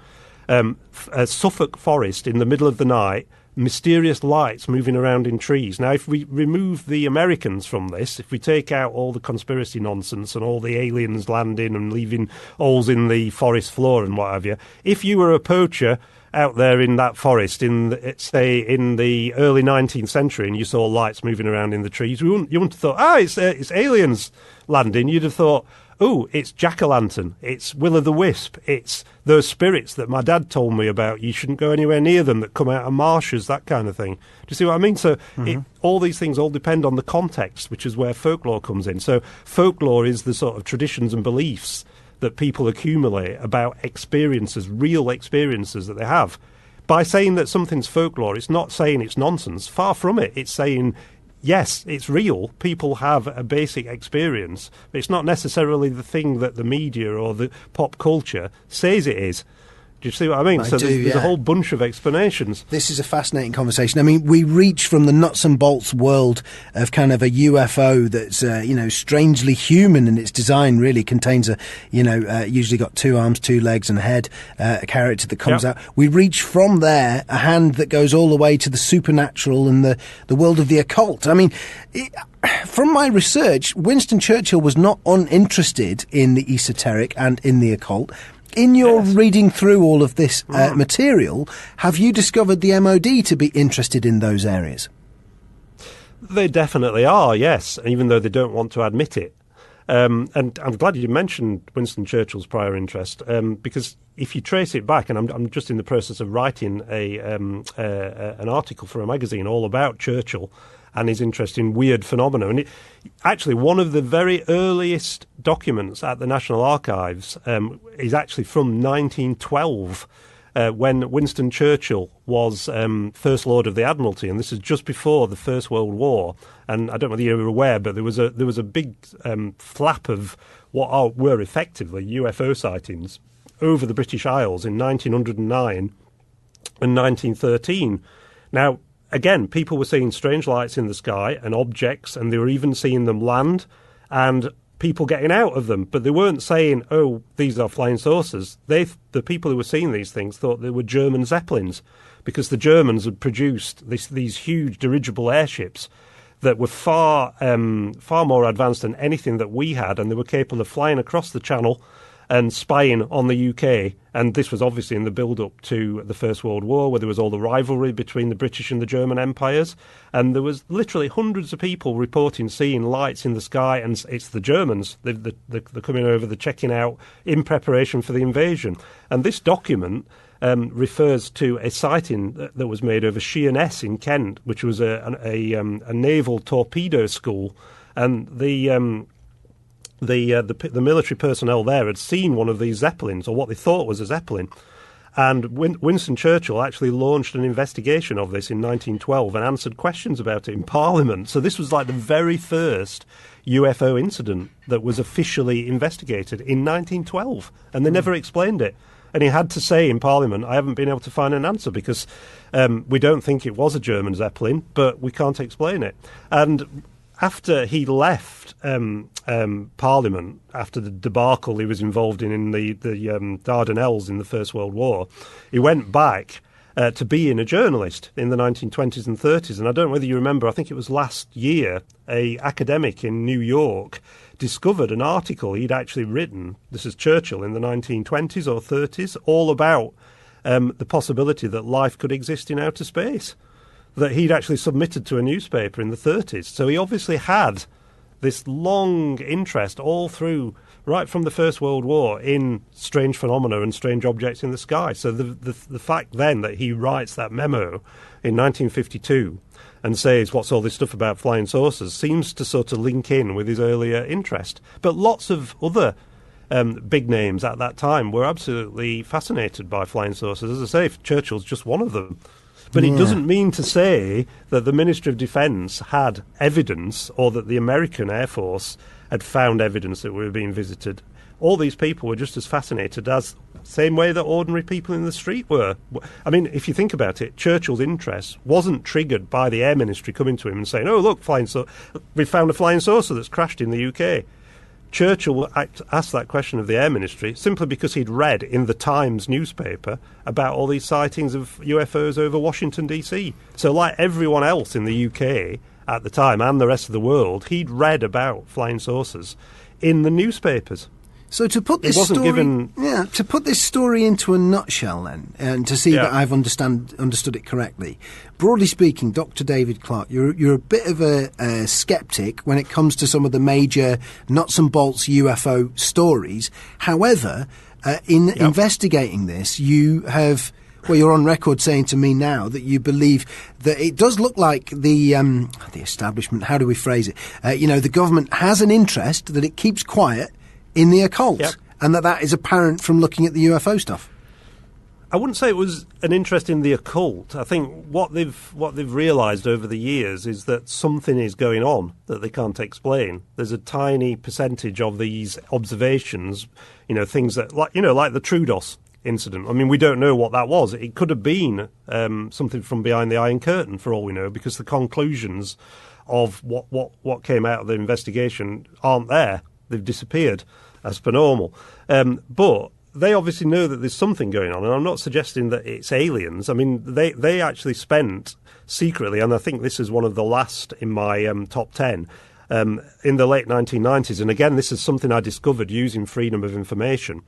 Suffolk Forest in the middle of the night, mysterious lights moving around in trees. Now, if we remove the Americans from this, if we take out all the conspiracy nonsense and all the aliens landing and leaving holes in the forest floor and what have you, if you were a poacher out there in that forest in the early 19th century and you saw lights moving around in the trees, you wouldn't have thought, it's aliens landing. You'd have thought, oh, it's jack-o'-lantern, it's will-o'-the-wisp, it's those spirits that my dad told me about, you shouldn't go anywhere near them, that come out of marshes, that kind of thing. Do you see what I mean? So all these things all depend on the context, which is where folklore comes in. So folklore is the sort of traditions and beliefs that people accumulate about experiences, real experiences that they have. By saying that something's folklore, it's not saying it's nonsense. Far from it. It's saying, yes, it's real. People have a basic experience, but it's not necessarily the thing that the media or the pop culture says it is. Do you see what I mean? There's a whole bunch of explanations. This is a fascinating conversation. I mean, we reach from the nuts and bolts world of kind of a UFO that's, strangely human in its design, really contains usually got 2 arms, 2 legs and a head, a character that comes out. We reach from there a hand that goes all the way to the supernatural and the world of the occult. I mean, from my research, Winston Churchill was not uninterested in the esoteric and in the occult. In your reading through all of this material, have you discovered the MOD to be interested in those areas? They definitely are, yes, even though they don't want to admit it. And I'm glad you mentioned Winston Churchill's prior interest, because if you trace it back, and I'm just in the process of writing an article for a magazine all about Churchill and his interest in weird phenomena. And actually, one of the very earliest documents at the National Archives is actually from 1912, when Winston Churchill was First Lord of the Admiralty, and this is just before the First World War. And I don't know whether you were aware, but there was a big flap of what were effectively UFO sightings over the British Isles in 1909 and 1913. Now, again, people were seeing strange lights in the sky and objects, and they were even seeing them land and people getting out of them. But they weren't saying, oh, these are flying saucers. The people who were seeing these things thought they were German Zeppelins, because the Germans had produced these huge dirigible airships that were far more advanced than anything that we had, and they were capable of flying across the Channel and spying on the UK. And this was obviously in the build-up to the First World War, where there was all the rivalry between the British and the German empires. And there was literally hundreds of people reporting seeing lights in the sky, and it's the Germans. They're coming over, they're checking out in preparation for the invasion. And this document refers to a sighting that was made over Sheerness in Kent, which was a naval torpedo school. And the military personnel there had seen one of these Zeppelins, or what they thought was a Zeppelin. And Winston Churchill actually launched an investigation of this in 1912 and answered questions about it in Parliament. So this was like the very first UFO incident that was officially investigated in 1912, and they never explained it. And he had to say in Parliament, I haven't been able to find an answer because we don't think it was a German Zeppelin, but we can't explain it. And after he left Parliament, after the debacle he was involved in the Dardanelles in the First World War, he went back to being a journalist in the 1920s and 30s. And I don't know whether you remember, I think it was last year, a academic in New York discovered an article he'd actually written, this is Churchill, in the 1920s or 30s, all about the possibility that life could exist in outer space, that he'd actually submitted to a newspaper in the 30s. So he obviously had this long interest all through, right from the First World War, in strange phenomena and strange objects in the sky. So the fact then that he writes that memo in 1952 and says, what's all this stuff about flying saucers, seems to sort of link in with his earlier interest. But lots of other big names at that time were absolutely fascinated by flying saucers. As I say, Churchill's just one of them. But it doesn't mean to say that the Ministry of Defence had evidence, or that the American Air Force had found evidence that we were being visited. All these people were just as fascinated as same way that ordinary people in the street were. I mean, if you think about it, Churchill's interest wasn't triggered by the Air Ministry coming to him and saying, oh, look, we found a flying saucer that's crashed in the UK. Churchill asked that question of the Air Ministry simply because he'd read in the Times newspaper about all these sightings of UFOs over Washington, D.C. So like everyone else in the UK at the time and the rest of the world, he'd read about flying saucers in the newspapers. So to put this story into a nutshell, then, and to see that I've understood it correctly, broadly speaking, Dr. David Clarke, you're a bit of a sceptic when it comes to some of the major nuts and bolts UFO stories. However, in investigating this, you have. Well, you're on record saying to me now that you believe that it does look like the establishment. How do we phrase it? The government has an interest that it keeps quiet in the occult, and that is apparent from looking at the UFO stuff. I wouldn't say it was an interest in the occult. I think what they've realised over the years is that something is going on that they can't explain. There's a tiny percentage of these observations, things that like the Troodos incident. I mean, we don't know what that was. It could have been something from behind the Iron Curtain, for all we know, because the conclusions of what came out of the investigation aren't there. They've disappeared, as per normal. But they obviously know that there's something going on, and I'm not suggesting that it's aliens. I mean, they actually spent secretly, and I think this is one of the last in my top 10, in the late 1990s, and again, this is something I discovered using freedom of information.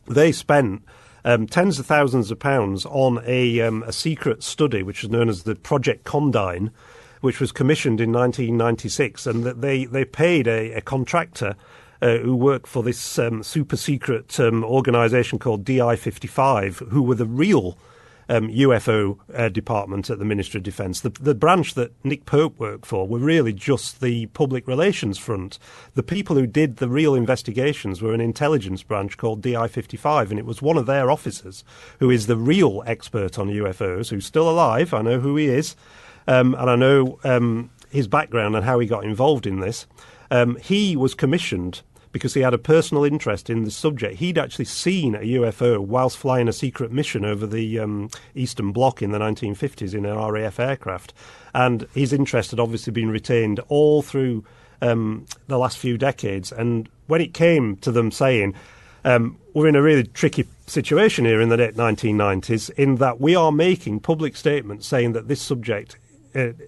They spent tens of thousands of pounds on a secret study, which is known as the Project Condign, which was commissioned in 1996, and that they paid a contractor who worked for this super secret organisation called DI-55, who were the real UFO department at the Ministry of Defence. The branch that Nick Pope worked for were really just the public relations front. The people who did the real investigations were an intelligence branch called DI-55, and it was one of their officers who is the real expert on UFOs, who's still alive. I know who he is. And I know his background and how he got involved in this. He was commissioned because he had a personal interest in the subject. He'd actually seen a UFO whilst flying a secret mission over the Eastern Bloc in the 1950s in an RAF aircraft. And his interest had obviously been retained all through the last few decades. And when it came to them saying, we're in a really tricky situation here in the late 1990s, in that we are making public statements saying that this subject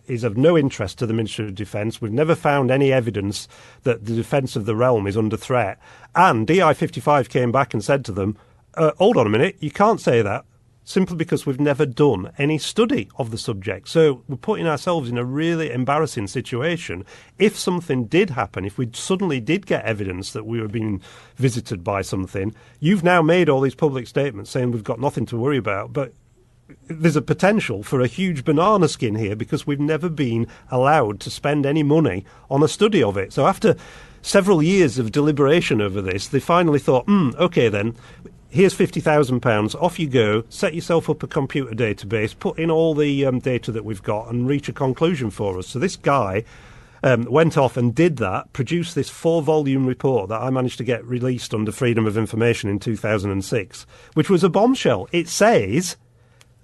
is of no interest to the Ministry of Defence. We've never found any evidence that the defence of the realm is under threat. And DI-55 came back and said to them, hold on a minute, you can't say that, simply because we've never done any study of the subject. So we're putting ourselves in a really embarrassing situation. If something did happen, if we suddenly did get evidence that we were being visited by something, you've now made all these public statements saying we've got nothing to worry about, but there's a potential for a huge banana skin here because we've never been allowed to spend any money on a study of it. So after several years of deliberation over this, they finally thought, OK then, here's £50,000, off you go, set yourself up a computer database, put in all the data that we've got and reach a conclusion for us. So this guy went off and did that, produced this 4-volume report that I managed to get released under Freedom of Information in 2006, which was a bombshell. It says,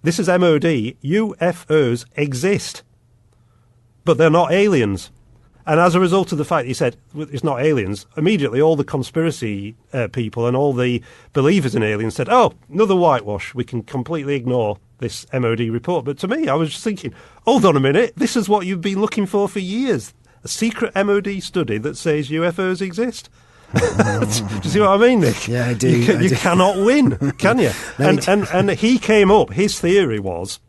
this is MOD, UFOs exist, but they're not aliens. And as a result of the fact he said it's not aliens, immediately all the conspiracy people and all the believers in aliens said, oh, another whitewash. We can completely ignore this MOD report. But to me, I was just thinking, hold on a minute. This is what you've been looking for years. A secret MOD study that says UFOs exist. Do you see what I mean, Nick? Yeah, I do. You cannot win, can you? And he came up, his theory was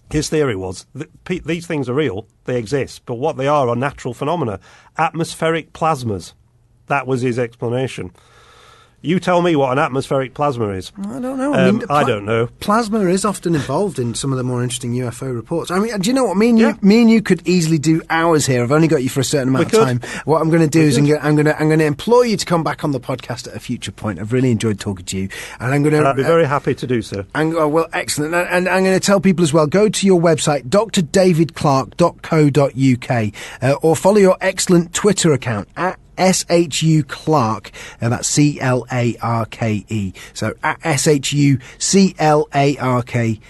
that these things are real, they exist, but what they are natural phenomena, atmospheric plasmas. That was his explanation. You tell me what an atmospheric plasma is. I don't know. I don't know. Plasma is often involved in some of the more interesting UFO reports. I mean, do you know what? Me and you could easily do hours here. I've only got you for a certain amount of time. What I'm going to do is I'm going to implore you to come back on the podcast at a future point. I've really enjoyed talking to you, and I'm going to. I'd be very happy to do so. Well, excellent. And I'm going to tell people as well. Go to your website, drdavidclarke.co.uk, or follow your excellent Twitter account at SHU Clarke, and that's CLARKE. So at SHU CLARKE,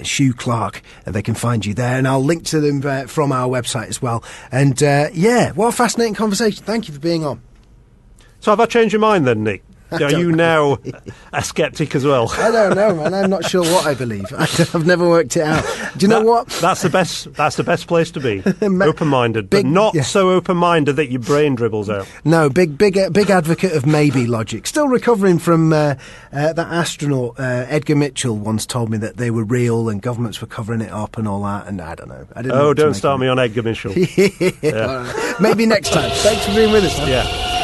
Shu Clarke, they can find you there, and I'll link to them from our website as well. And what a fascinating conversation. Thank you for being on. So have I changed your mind then, Nick? Are you now a sceptic as well? I don't know, man. I'm not sure what I believe. I've never worked it out. Do you know what? That's the best place to be. Open-minded, but not so open-minded that your brain dribbles out. No, big advocate of maybe logic. Still recovering from that astronaut. Edgar Mitchell once told me that they were real and governments were covering it up and all that. And I don't know. Don't start me on Edgar Mitchell. Yeah. Maybe next time. Thanks for being with us. Man. Yeah.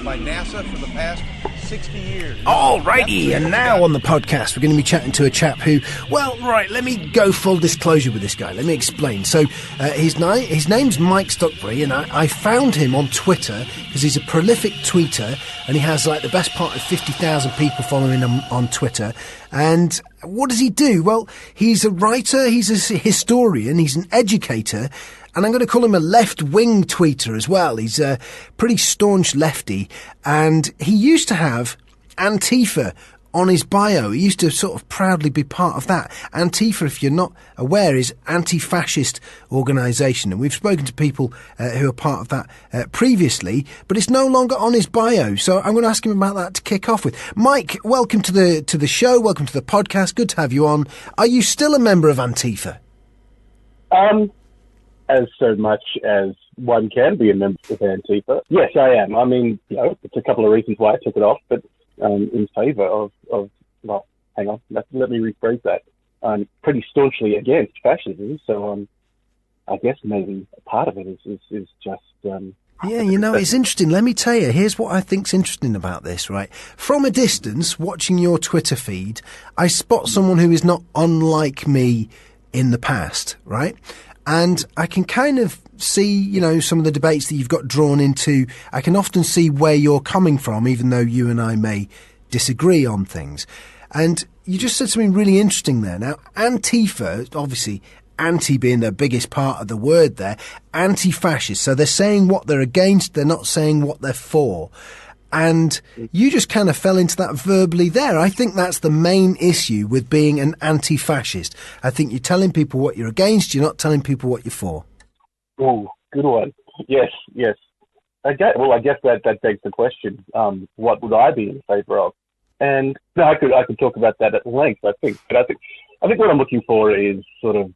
By NASA for the past 60 years. Alrighty, and now on the podcast we're going to be chatting to a chap who, let me go full disclosure with this guy. Let me explain. So his name's Mike Stuckbury, and I found him on Twitter because he's a prolific tweeter, and he has the best part of 50,000 people following him on Twitter. And what does he do? Well, he's a writer, he's a historian, he's an educator, and I'm going to call him a left-wing tweeter as well. He's a pretty staunch lefty, and he used to have Antifa on his bio. He used to sort of proudly be part of that. Antifa, if you're not aware, is anti-fascist organisation, and we've spoken to people who are part of that previously, but it's no longer on his bio. So I'm going to ask him about that to kick off with. Mike, welcome to the show. Welcome to the podcast. Good to have you on. Are you still a member of Antifa? As so much as one can be a member of Antifa. Yes, I am. I mean, it's a couple of reasons why I took it off, but in favour of hang on, let me rephrase that. I'm pretty staunchly against fascism, so I guess maybe a part of it is just... it's interesting. Let me tell you, here's what I think's interesting about this, right? From a distance, watching your Twitter feed, I spot someone who is not unlike me in the past, right? And I can kind of see, some of the debates that you've got drawn into. I can often see where you're coming from, even though you and I may disagree on things. And you just said something really interesting there. Now, Antifa, obviously, anti being the biggest part of the word there, anti-fascist. So they're saying what they're against, they're not saying what they're for. And you just kind of fell into that verbally there. I think that's the main issue with being an anti-fascist. I think you're telling people what you're against, you're not telling people what you're for. Oh, good one. Yes. Okay, well, I guess that begs the question: what would I be in favour of? And I could talk about that at length. I think what I'm looking for is sort of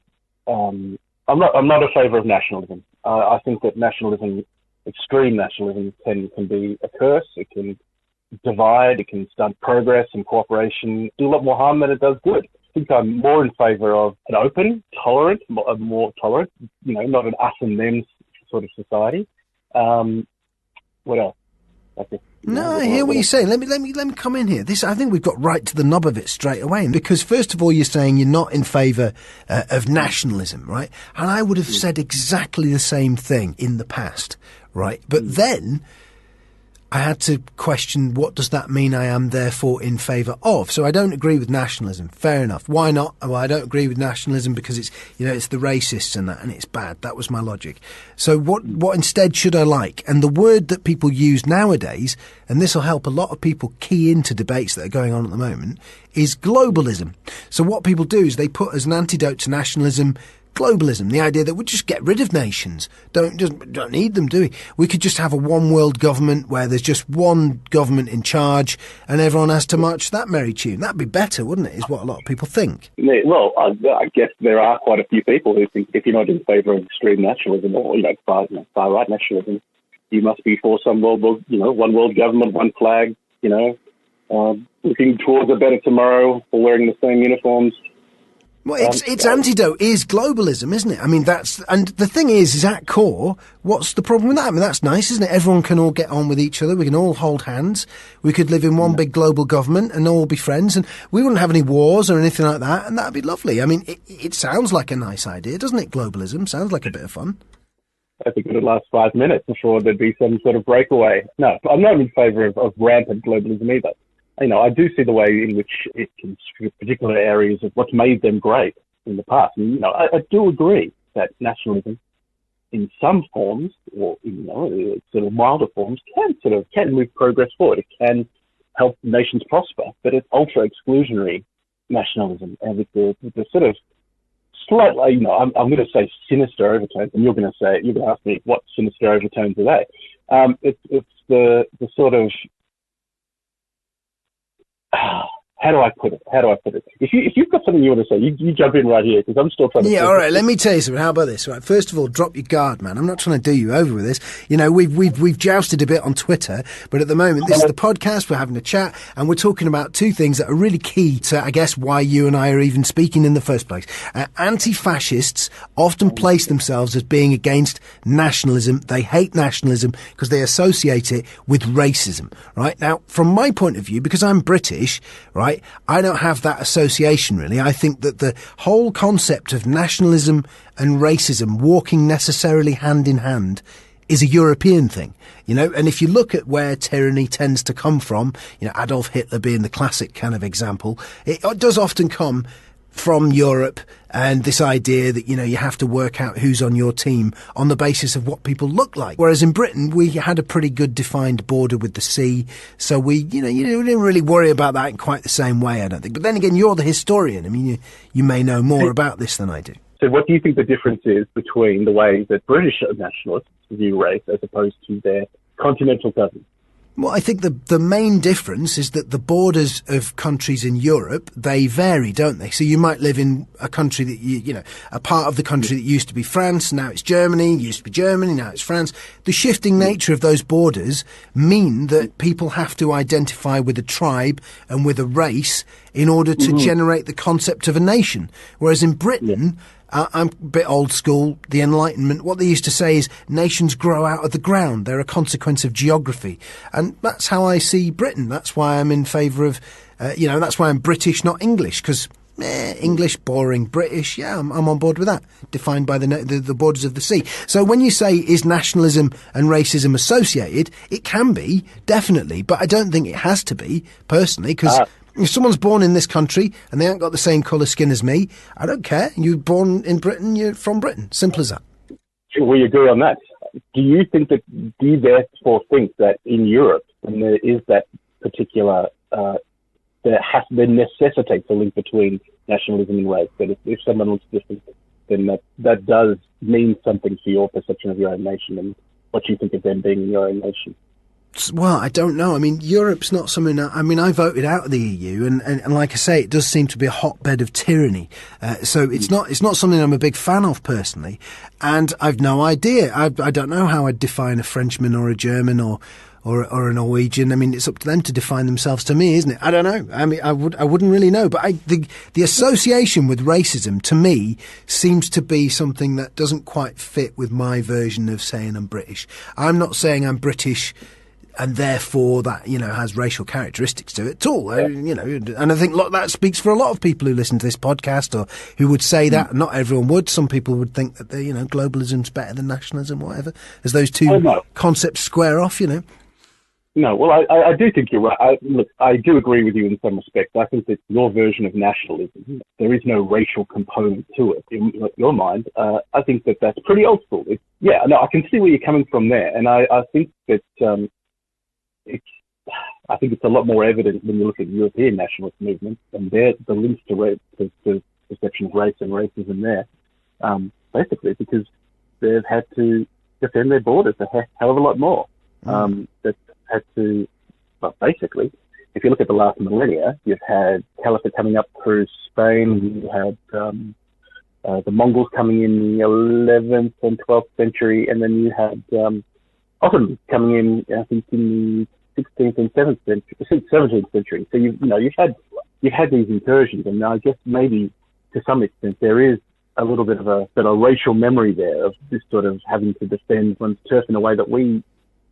I'm not in favour of nationalism. I think that nationalism, extreme nationalism, can be a curse. It can divide. It can stunt progress and cooperation. Do a lot more harm than it does good. I think I'm more in favour of an open, tolerant, more tolerant. Not an us and them sort of society. What else? No, I hear what you're saying. Let me come in here. I think we've got right to the nub of it straight away. Because first of all, you're saying you're not in favour of nationalism, right? And I would have said exactly the same thing in the past, right? But then I had to question, what does that mean I am therefore in favour of? So I don't agree with nationalism. Fair enough. Why not? Well, I don't agree with nationalism because it's the racists and that, and it's bad. That was my logic. So what instead should I like? And the word that people use nowadays, and this will help a lot of people key into debates that are going on at the moment, is globalism. So what people do is they put as an antidote to nationalism globalism, the idea that we'll just get rid of nations. Don't need them, do we? We could just have a one world government where there's just one government in charge and everyone has to march to that merry tune. That'd be better, wouldn't it, is what a lot of people think. Yeah, well, I guess there are quite a few people who think if you're not in favour of extreme nationalism or far right nationalism, you must be for some one world government, one flag, looking towards a better tomorrow or wearing the same uniforms. Well, its antidote is globalism, isn't it? I mean, and the thing is at core, what's the problem with that? I mean, that's nice, isn't it? Everyone can all get on with each other. We can all hold hands. We could live in one big global government and all be friends, and we wouldn't have any wars or anything like that, and that'd be lovely. I mean, it sounds like a nice idea, doesn't it? Globalism sounds like a bit of fun. I think it would last 5 minutes before there'd be some sort of breakaway. No, I'm not in favour of rampant globalism either. I do see the way in which it can strip particular areas of what's made them great in the past. And, I do agree that nationalism in some forms, or, sort of milder forms, can move progress forward. It can help nations prosper, but it's ultra-exclusionary nationalism. And with the sort of slightly, I'm going to say sinister overtones, and you're going to ask me what sinister overtones are they? It's the sort of, how do I put it? If you've got something you want to say, you jump in right here, because I'm still trying to... Yeah, all right, let me tell you something. How about this? Right, first of all, drop your guard, man. I'm not trying to do you over with this. We've jousted a bit on Twitter, but at the moment, this is the podcast, we're having a chat, and we're talking about two things that are really key to, I guess, why you and I are even speaking in the first place. Anti-fascists often place themselves as being against nationalism. They hate nationalism because they associate it with racism, right? Now, from my point of view, because I'm British, right, I don't have that association really. I think that the whole concept of nationalism and racism walking necessarily hand in hand is a European thing, and if you look at where tyranny tends to come from, Adolf Hitler being the classic kind of example, it does often come from Europe, and this idea that, you have to work out who's on your team on the basis of what people look like. Whereas in Britain, we had a pretty good defined border with the sea. So we didn't really worry about that in quite the same way, I don't think. But then again, you're the historian. I mean, you may know more about this than I do. So what do you think the difference is between the way that British nationalists view race as opposed to their continental cousins? Well, I think the main difference is that the borders of countries in Europe, they vary, don't they? So you might live in a country that, a part of the country that used to be France, now it's Germany, used to be Germany, now it's France. The shifting nature of those borders mean that people have to identify with a tribe and with a race in order to generate the concept of a nation. Whereas in Britain... I'm a bit old school, the Enlightenment. What they used to say is nations grow out of the ground. They're a consequence of geography. And that's how I see Britain. That's why I'm in favour of, that's why I'm British, not English, because English, boring, British, I'm on board with that, defined by the borders of the sea. So when you say, is nationalism and racism associated, it can be, definitely, but I don't think it has to be, personally, because... If someone's born in this country and they haven't got the same colour skin as me, I don't care. You're born in Britain, you're from Britain. Simple as that. We agree on that. Do you therefore think that in Europe, when there is that particular, there necessitates a link between nationalism and race, that if someone looks different, then that does mean something to your perception of your own nation what you think of them being in your own nation. Well, I don't know. I mean, Europe's not something that, I mean, I voted out of the EU, and like I say, it does seem to be a hotbed of tyranny. So it's not something I'm a big fan of personally. And I've no idea. I don't know how I'd define a Frenchman or a German or a Norwegian. I mean, it's up to them to define themselves to me, isn't it? I don't know. I mean, I wouldn't really know. But the association with racism to me seems to be something that doesn't quite fit with my version of saying I'm British. I'm not saying I'm British and therefore that, has racial characteristics to it at all. And I think that speaks for a lot of people who listen to this podcast or who would say that. Not everyone would. Some people would think that, globalism's better than nationalism, whatever, as those two concepts square off, No, well, I do think you're right. I do agree with you in some respects. I think that your version of nationalism, there is no racial component to it in your mind. I think that that's pretty old school. I can see where you're coming from there. And I think that I think it's a lot more evident when you look at European nationalist movements and the links to race, to perception of race and racism there, basically because they've had to defend their borders a hell of a lot more. That had to, well, basically, if you look at the last millennia, you've had Caliphate coming up through Spain, you had the Mongols coming in the 11th and 12th century, and then you had Ottomans coming in, I think, in the 16th and 17th century. So you've had these incursions, and I guess maybe to some extent there is a little bit of a racial memory there of this sort of having to defend one's turf in a way that we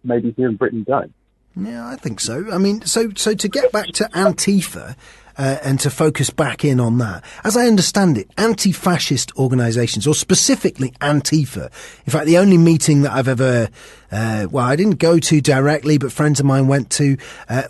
maybe here in Britain don't. Yeah, I think so. I mean, so to get back to Antifa and to focus back in on that, as I understand it, anti-fascist organisations, or specifically Antifa, in fact, the only meeting that I've ever, I didn't go to directly, but friends of mine went to,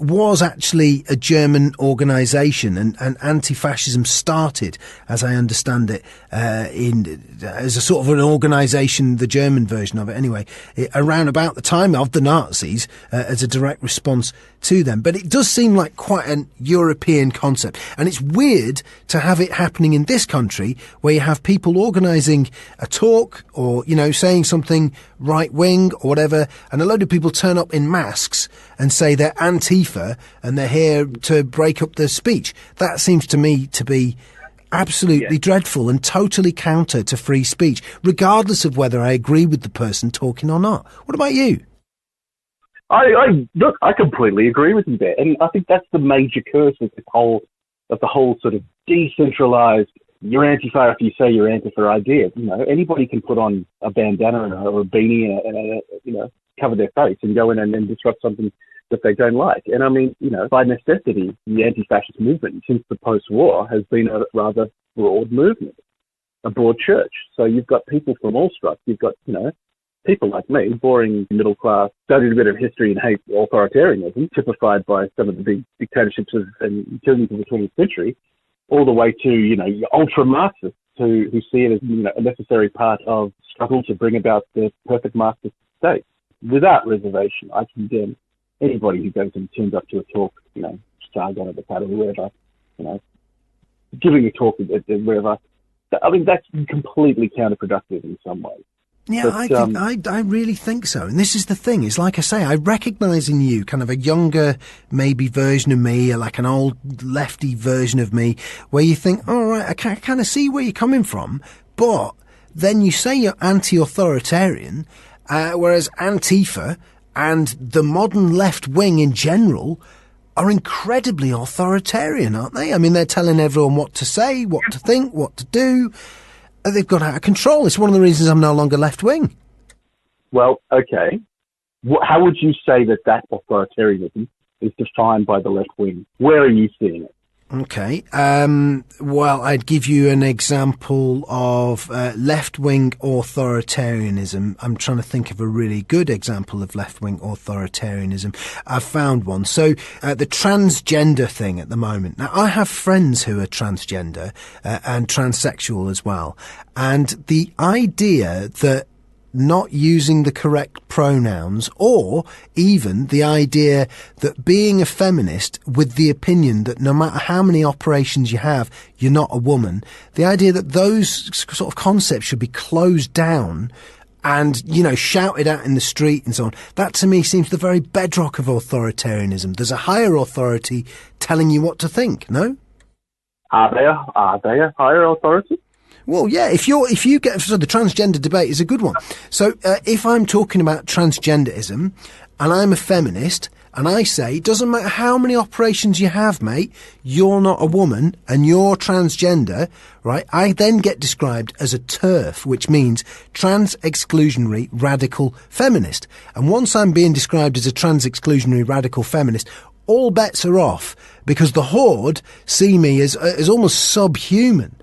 was actually a German organisation, and anti-fascism started, as I understand it, as a sort of an organisation, the German version of it anyway, around about the time of the Nazis, as a direct response to them. But it does seem like quite an European concept, and it's weird to have it happening in this country where you have people organising a talk or, saying something right-wing or whatever, and a load of people turn up in masks and say they're Antifa and they're here to break up the speech. That seems to me to be absolutely dreadful and totally counter to free speech, regardless of whether I agree with the person talking or not. What about you? I completely agree with you there, and I think that's the major curse of the whole sort of decentralized. You're Antifa if you say you're Antifa idea. Anybody can put on a bandana or a beanie and cover their face and go in and then disrupt something that they don't like. And I mean, by necessity, the anti-fascist movement since the post-war has been a rather broad movement, a broad church. So you've got people from all stripes. You've got, people like me, boring middle class, studied a bit of history and hate authoritarianism, typified by some of the big dictatorships and tyrannies of the 20th century, all the way to, your ultra-Marxists who see it as, a necessary part of struggle to bring about the perfect Marxist state. Without reservation, I condemn anybody who goes and turns up to a talk, Sargon at the Pad or wherever, giving a talk at wherever. I mean, that's completely counterproductive in some ways. Yeah, I really think so. And this is the thing, is like I say, I recognise in you kind of a younger, maybe version of me, or like an old lefty version of me, where you think, all right, I kind of see where you're coming from, but then you say you're anti-authoritarian, whereas Antifa and the modern left wing in general are incredibly authoritarian, aren't they? I mean, they're telling everyone what to say, what to think, what to do. They've got out of control. It's one of the reasons I'm no longer left-wing. Well, okay. How would you say that authoritarianism is defined by the left wing? Where are you seeing it? Okay. Well, I'd give you an example of left-wing authoritarianism. I'm trying to think of a really good example of left-wing authoritarianism. I've found one. So the transgender thing at the moment. Now, I have friends who are transgender and transsexual as well. And the idea that not using the correct pronouns, or even the idea that being a feminist with the opinion that no matter how many operations you have, you're not a woman, the idea that those sort of concepts should be closed down and, you know, shouted at in the street and so on. That to me seems the very bedrock of authoritarianism. There's a higher authority telling you what to think, no? Are they a higher authority? Well, yeah, so the transgender debate is a good one. So, if I'm talking about transgenderism and I'm a feminist and I say, it doesn't matter how many operations you have, mate, you're not a woman and you're transgender, right? I then get described as a TERF, which means trans-exclusionary radical feminist. And once I'm being described as a trans-exclusionary radical feminist, all bets are off because the horde see me as almost subhuman.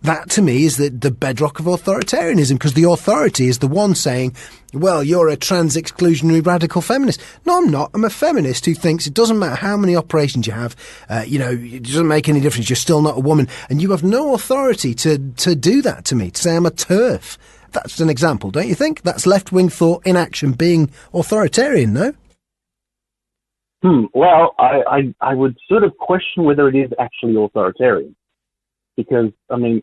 That, to me, is the bedrock of authoritarianism, because the authority is the one saying, well, you're a trans-exclusionary radical feminist. No, I'm not. I'm a feminist who thinks it doesn't matter how many operations you have, it doesn't make any difference. You're still not a woman. And you have no authority to do that to me, to say I'm a TERF. That's an example, don't you think? That's left-wing thought in action being authoritarian, no? Well, I would sort of question whether it is actually authoritarian. Because, I mean,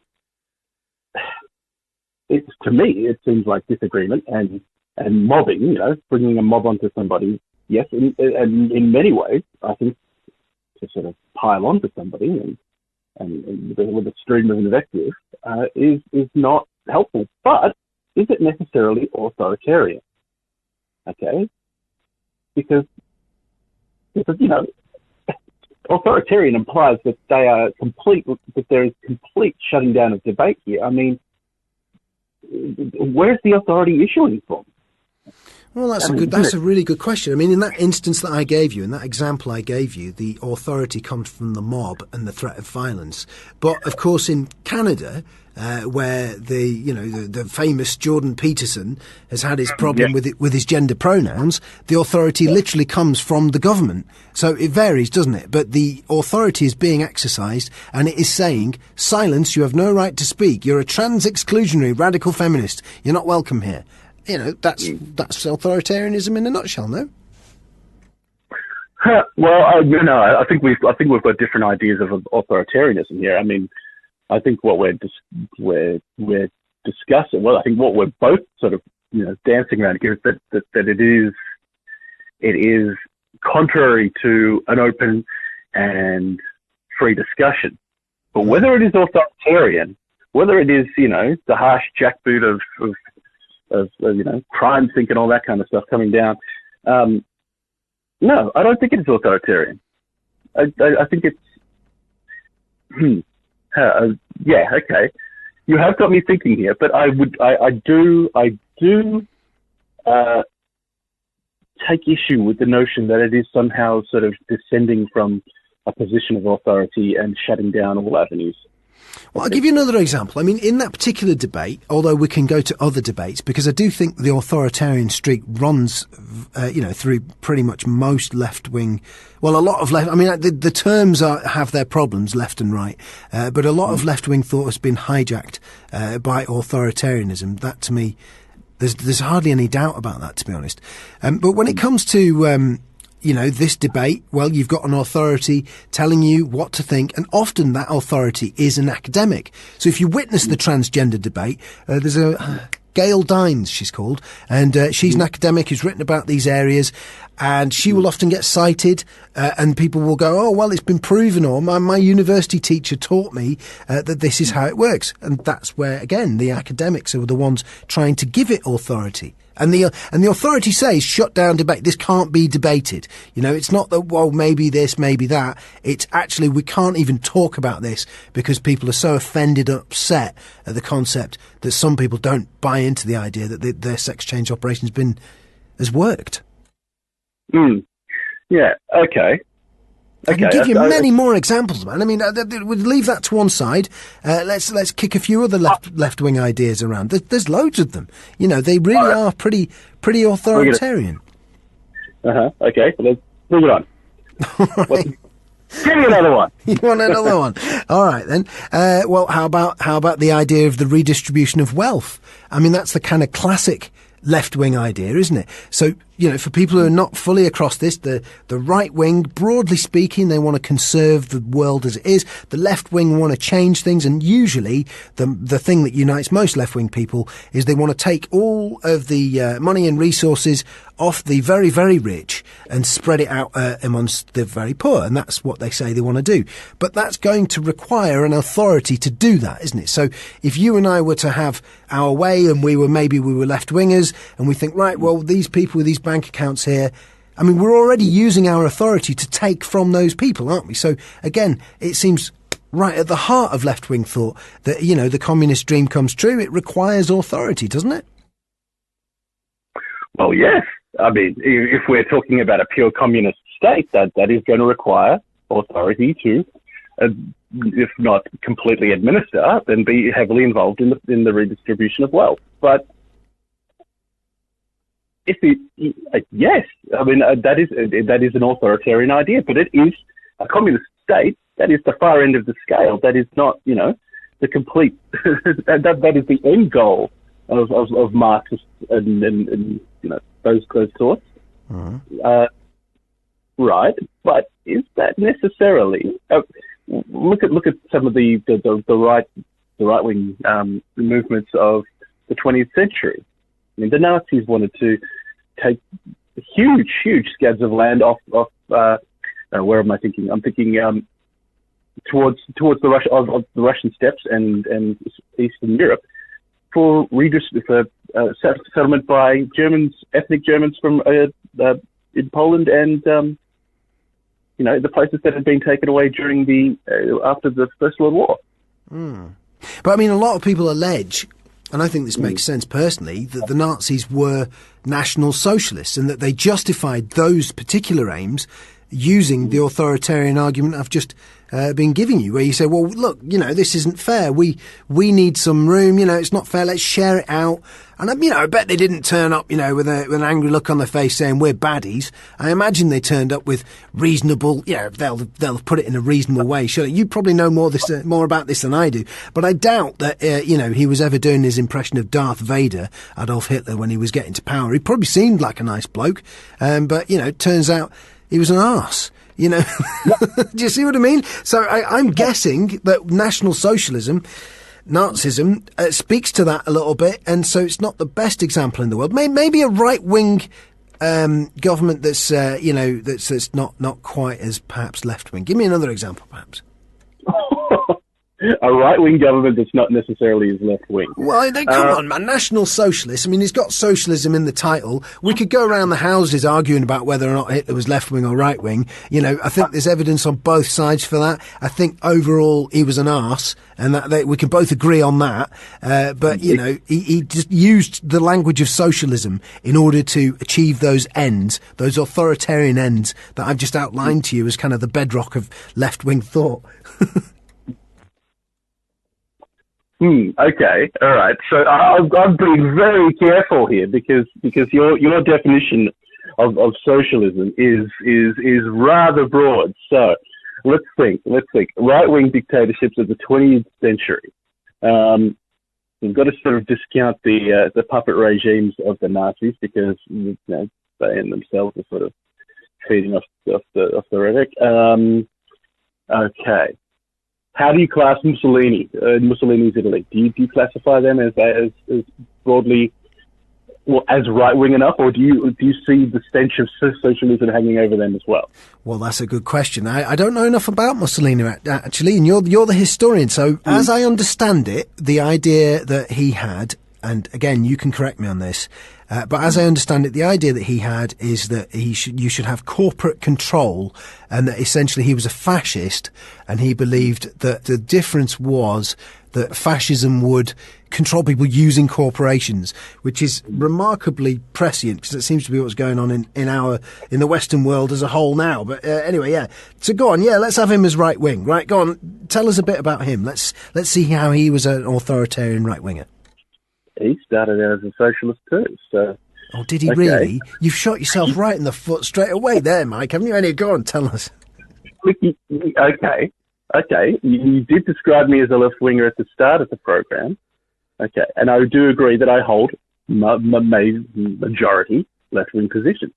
to me, it seems like disagreement and mobbing, bringing a mob onto somebody. Yes, and in many ways, I think to sort of pile onto somebody and with a stream of invective is not helpful. But is it necessarily authoritarian? Okay? Because authoritarian implies that that there is complete shutting down of debate here. I mean, where's the authority issuing from? Well, that's a really good question. I mean, in that instance that I gave you, in that example I gave you, the authority comes from the mob and the threat of violence. But of course, in Canada, where the famous Jordan Peterson has had his problem with his gender pronouns, the authority literally comes from the government. So it varies, doesn't it? But the authority is being exercised, and it is saying, silence, you have no right to speak. You're a trans-exclusionary radical feminist. You're not welcome here. That's authoritarianism in a nutshell, no? Well, I think we've got different ideas of authoritarianism here. I mean, I think what we're discussing. Well, I think what we're both sort of dancing around here is that it is contrary to an open and free discussion. But whether it is authoritarian, whether it is the harsh jackboot of crime sync and all that kind of stuff coming down. No, I don't think it's authoritarian. I think it's, okay. You have got me thinking here, but I do take issue with the notion that it is somehow sort of descending from a position of authority and shutting down all avenues. Well, I'll give you another example. I mean, in that particular debate, although we can go to other debates, because I do think the authoritarian streak runs, through pretty much most left-wing, well, a lot of left, I mean, the terms have their problems, left and right, but a lot of left-wing thought has been hijacked by authoritarianism. That, to me, there's hardly any doubt about that, to be honest. But when it comes to this debate, well, you've got an authority telling you what to think, and often that authority is an academic. So if you witness the transgender debate, there's a Gail Dines, she's called, and she's an academic who's written about these areas, and she will often get cited, and people will go, oh, well, it's been proven, or my university teacher taught me that this is how it works. And that's where, again, the academics are the ones trying to give it authority. And the authority says, shut down debate. This can't be debated. It's not that, well, maybe this, maybe that. It's actually, we can't even talk about this because people are so offended and upset at the concept that some people don't buy into the idea that their sex change operation has worked. Yeah. Okay. I can give you many more examples, man. I mean, we'll leave that to one side. Let's kick a few other left-wing ideas around. There's loads of them. They really are pretty authoritarian. Okay, let's move it on. Right. Give me another one. You want another one? All right then. Well, how about the idea of the redistribution of wealth? I mean, that's the kind of classic left-wing idea, isn't it? So for people who are not fully across this, the right wing, broadly speaking, they want to conserve the world as it is. The left wing want to change things, and usually the thing that unites most left wing people is they want to take all of the money and resources off the very, very rich and spread it out amongst the very poor, and that's what they say they want to do. But that's going to require an authority to do that, isn't it? So if you and I were to have our way, and we were left wingers, and we think, right, well, these people with these bank accounts here, I mean, we're already using our authority to take from those people, aren't we? So again, it seems right at the heart of left wing thought that the communist dream comes true. It requires authority, doesn't it? Well, yes. I mean, if we're talking about a pure communist state, that is going to require authority to, if not completely administer, then be heavily involved in the redistribution of wealth. But yes, I mean that is an authoritarian idea, but it is a communist state. That is the far end of the scale. That is not, the complete. that is the end goal of Marxists and those thoughts. Mm-hmm. Right, but is that necessarily? Look at some of the right wing movements of the 20th century. I mean, the Nazis wanted to take huge scads of land off. Where am I thinking? I'm thinking towards the Russian steppes and Eastern Europe for settlement by Germans, ethnic Germans from in Poland and the places that had been taken away during after the First World War. Mm. But I mean, a lot of people allege, and I think this makes sense personally, that the Nazis were National Socialists and that they justified those particular aims using the authoritarian argument I've just been giving you, where you say, well, look, this isn't fair. We need some room. It's not fair. Let's share it out. And I bet they didn't turn up, with an angry look on their face saying we're baddies. I imagine they turned up with reasonable. They'll put it in a reasonable way. Surely you probably know more about this than I do. But I doubt that he was ever doing his impression of Darth Vader, Adolf Hitler, when he was getting to power. He probably seemed like a nice bloke, but it turns out he was an arse. Do you see what I mean? So I'm guessing that National Socialism, Nazism, speaks to that a little bit, and so it's not the best example in the world. Maybe a right-wing government that's that's not quite as perhaps left-wing. Give me another example, perhaps. A right-wing government that's not necessarily as left-wing. Well, come on, man. National Socialist. I mean, it's got socialism in the title. We could go around the houses arguing about whether or not Hitler was left-wing or right-wing. I think there's evidence on both sides for that. I think overall he was an arse, and that we can both agree on that. But, he just used the language of socialism in order to achieve those ends, those authoritarian ends that I've just outlined to you as kind of the bedrock of left-wing thought. Okay, all right. So I'm being very careful here because your definition of socialism is rather broad. So let's think. Right-wing dictatorships of the 20th century. We've got to sort of discount the puppet regimes of the Nazis because they in themselves are sort of feeding off the rhetoric. Okay. How do you class Mussolini, Mussolini's Italy? Do you classify them as broadly, as right-wing enough, or do you see the stench of socialism hanging over them as well? Well, that's a good question. I don't know enough about Mussolini, actually, and you're the historian. So, as I understand it, the idea that he had, and again, you can correct me on this, but as I understand it, the idea that he had is that you should have corporate control, and that essentially he was a fascist, and he believed that the difference was that fascism would control people using corporations, which is remarkably prescient because it seems to be what's going on in the Western world as a whole now. But anyway, yeah. So go on, yeah. Let's have him as right wing, right? Go on, tell us a bit about him. Let's see how he was an authoritarian right winger. He started out as a socialist too, so... Oh, did he really? You've shot yourself right in the foot straight away there, Mike, haven't you? Anyway, go on, tell us. Okay. You did describe me as a left-winger at the start of the program. Okay, and I do agree that I hold majority left-wing positions.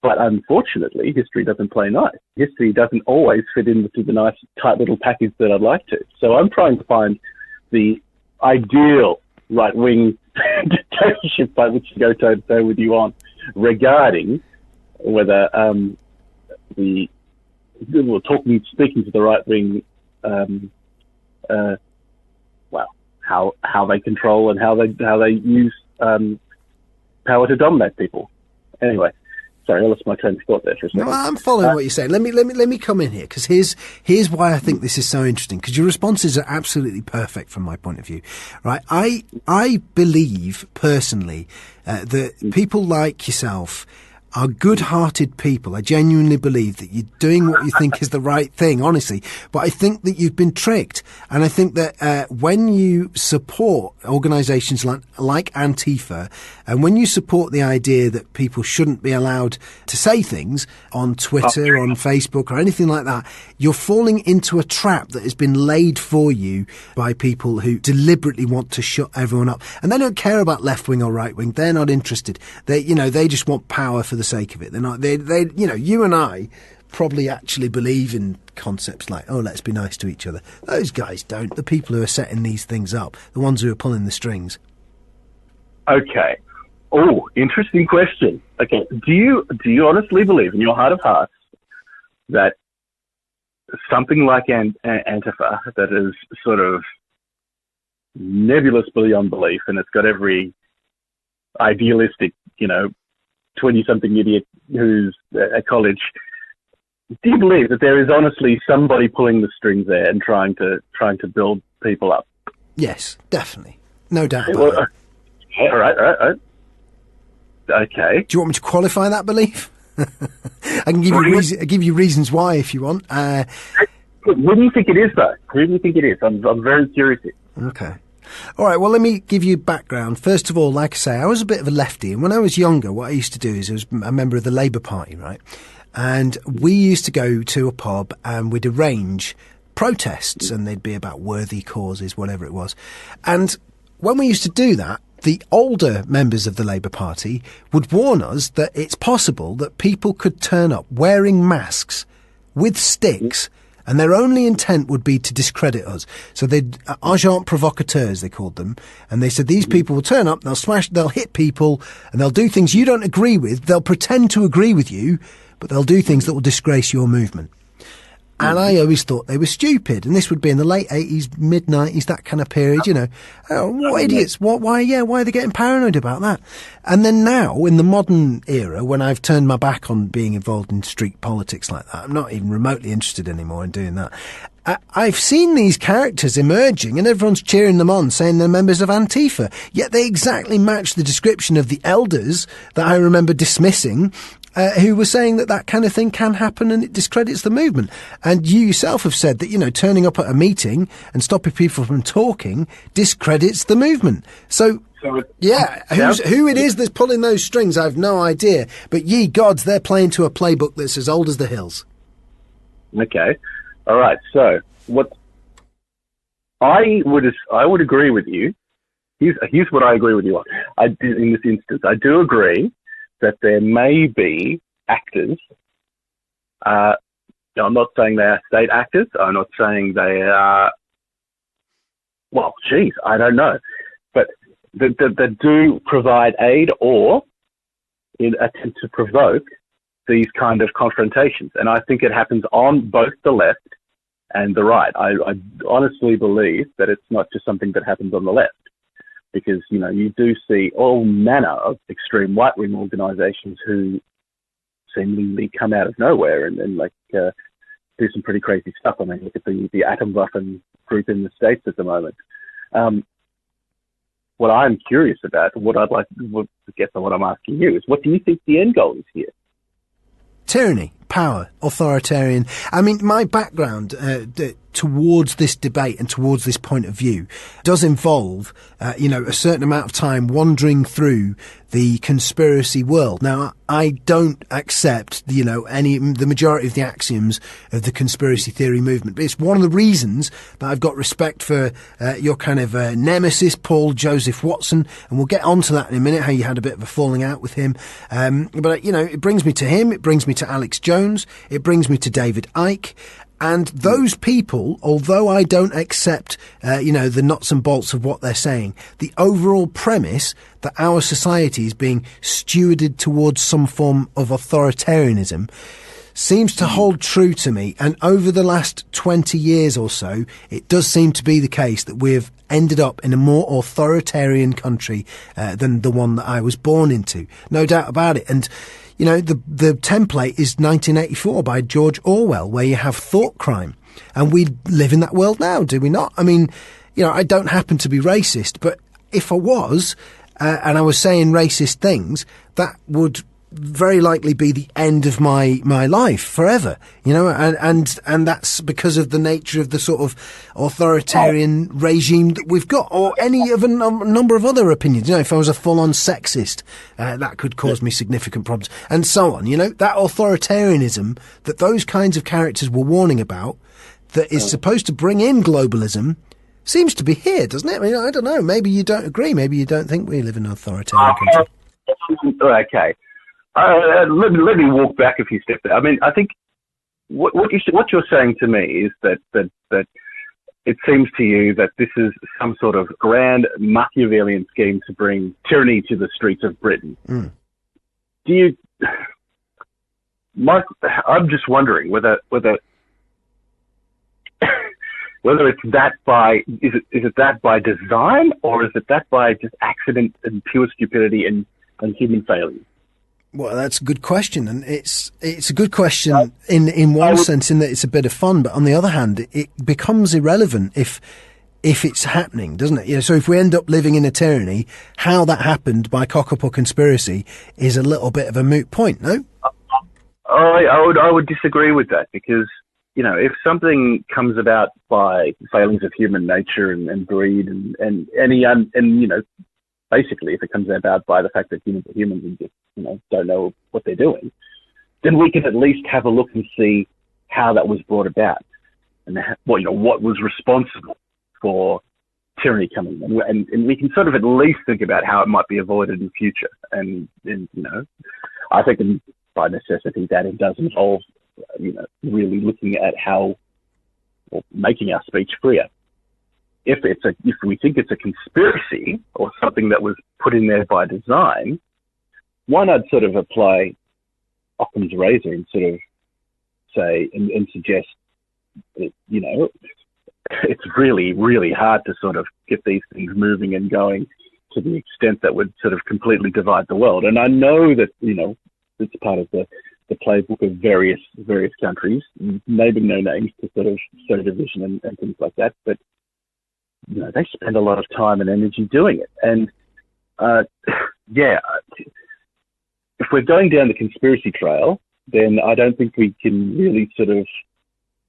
But unfortunately, history doesn't play nice. History doesn't always fit into the nice, tight little package that I'd like to. So I'm trying to find the ideal right-wing dictatorship by which to go toe-to-toe with you on speaking to the right-wing, how they control and how they use power to dominate people. Anyway. Sorry, I lost my train of thought there for a second. No, I'm following what you're saying. Let me come in here, because here's why I think this is so interesting, because your responses are absolutely perfect from my point of view, right? I believe personally that people like yourself are good-hearted people. I genuinely believe that you're doing what you think is the right thing, honestly. But I think that you've been tricked. And I think that when you support organisations like Antifa, and when you support the idea that people shouldn't be allowed to say things on Twitter, on Facebook, or anything like that, you're falling into a trap that has been laid for you by people who deliberately want to shut everyone up. And they don't care about left-wing or right-wing. They're not interested. They just want power for the sake of it. They're not, you and I probably actually believe in concepts like, oh, let's be nice to each other. Those guys don't. The people who are setting these things up, the ones who are pulling the strings. Okay. Oh, interesting question. Okay. Do you honestly believe in your heart of hearts that something like Antifa, that is sort of nebulous beyond belief, and it's got every idealistic, 20-something idiot who's at college, do you believe that there is honestly somebody pulling the strings there and trying to build people up? Yes, definitely. No doubt about it. All right. Okay. Do you want me to qualify that belief? I can give you reasons why if you want. What do you think it is, though? Who do you think it is? I'm very curious. Okay. All right, well, let me give you background. First of all, like I say, I was a bit of a lefty, and when I was younger, what I used to do is I was a member of the Labour Party, right? And we used to go to a pub and we'd arrange protests, and they'd be about worthy causes, whatever it was. And when we used to do that, the older members of the Labour Party would warn us that it's possible that people could turn up wearing masks with sticks, and their only intent would be to discredit us. So they'd agents provocateurs, they called them, and they said these people will turn up, they'll hit people, and they'll do things you don't agree with. They'll pretend to agree with you, but they'll do things that will disgrace your movement. And I always thought they were stupid. And this would be in the late 80s, mid-90s, that kind of period, Oh, what idiots? Why are they getting paranoid about that? And then now, in the modern era, when I've turned my back on being involved in street politics like that, I'm not even remotely interested anymore in doing that. I've seen these characters emerging, and everyone's cheering them on, saying they're members of Antifa. Yet they exactly match the description of the elders that I remember dismissing, who were saying that kind of thing can happen and it discredits the movement. And you yourself have said that, turning up at a meeting and stopping people from talking discredits the movement. So yeah, who it is that's pulling those strings, I've no idea. But ye gods, they're playing to a playbook that's as old as the hills. Okay. All right. So what I would agree with you. Here's what I agree with you on. In this instance, I do agree that there may be actors. I'm not saying they are state actors. I'm not saying they are. Well, geez, I don't know, but that do provide aid or in attempt to provoke these kind of confrontations, and I think it happens on both the left and the right. I honestly believe that it's not just something that happens on the left. Because, you do see all manner of extreme right-wing organisations who seemingly come out of nowhere and do some pretty crazy stuff. I mean, look at the Atomwaffen group in the States at the moment. What I'm curious about, what I'd like to get on what I'm asking you is, what do you think the end goal is here? Tyranny, power, authoritarian. I mean, my background towards this debate and towards this point of view does involve, a certain amount of time wandering through the conspiracy world. Now, I don't accept, the majority of the axioms of the conspiracy theory movement, but it's one of the reasons that I've got respect for your kind of nemesis, Paul Joseph Watson, and we'll get onto that in a minute, how you had a bit of a falling out with him. But it brings me to him, it brings me to Alex Jones, it brings me to David Icke. And those people, although I don't accept, the nuts and bolts of what they're saying, the overall premise that our society is being stewarded towards some form of authoritarianism seems to hold true to me. And over the last 20 years or so, it does seem to be the case that we've ended up in a more authoritarian country than the one that I was born into. No doubt about it. And the template is 1984 by George Orwell, where you have thought crime. And we live in that world now, do we not? I mean, I don't happen to be racist, but if I was, and I was saying racist things, that would very likely be the end of my life forever, and that's because of the nature of the sort of authoritarian regime that we've got, or any of a number of other opinions. If I was a full-on sexist, that could cause me significant problems, and so on. That authoritarianism that those kinds of characters were warning about, that is supposed to bring in globalism, seems to be here, doesn't it? I mean, I don't know. Maybe you don't agree. Maybe you don't think we live in an authoritarian country. Okay. Let me walk back a few steps. I mean, I think what you're saying to me is that it seems to you that this is some sort of grand Machiavellian scheme to bring tyranny to the streets of Britain. Mm. I'm just wondering whether it's that is it that by design, or is it that by just accident and pure stupidity and human failure? Well, that's a good question, and it's a good question in one sense, in that it's a bit of fun, but on the other hand, it becomes irrelevant if it's happening, doesn't it? So if we end up living in a tyranny, how that happened by cock-up or conspiracy is a little bit of a moot point, no? I would disagree with that, because if something comes about by failings of human nature and greed and basically, if it comes about by the fact that humans just, don't know what they're doing, then we can at least have a look and see how that was brought about, and what was responsible for tyranny coming, and we can sort of at least think about how it might be avoided in future. And I think by necessity that it does involve, really looking at how, or making our speech freer. If we think it's a conspiracy or something that was put in there by design, why not sort of apply Occam's razor and sort of say and suggest that, it's really, really hard to sort of get these things moving and going to the extent that would sort of completely divide the world. And I know that, it's part of the playbook of various countries, naming no names to sort of sow division and things like that, but they spend a lot of time and energy doing it. And, if we're going down the conspiracy trail, then I don't think we can really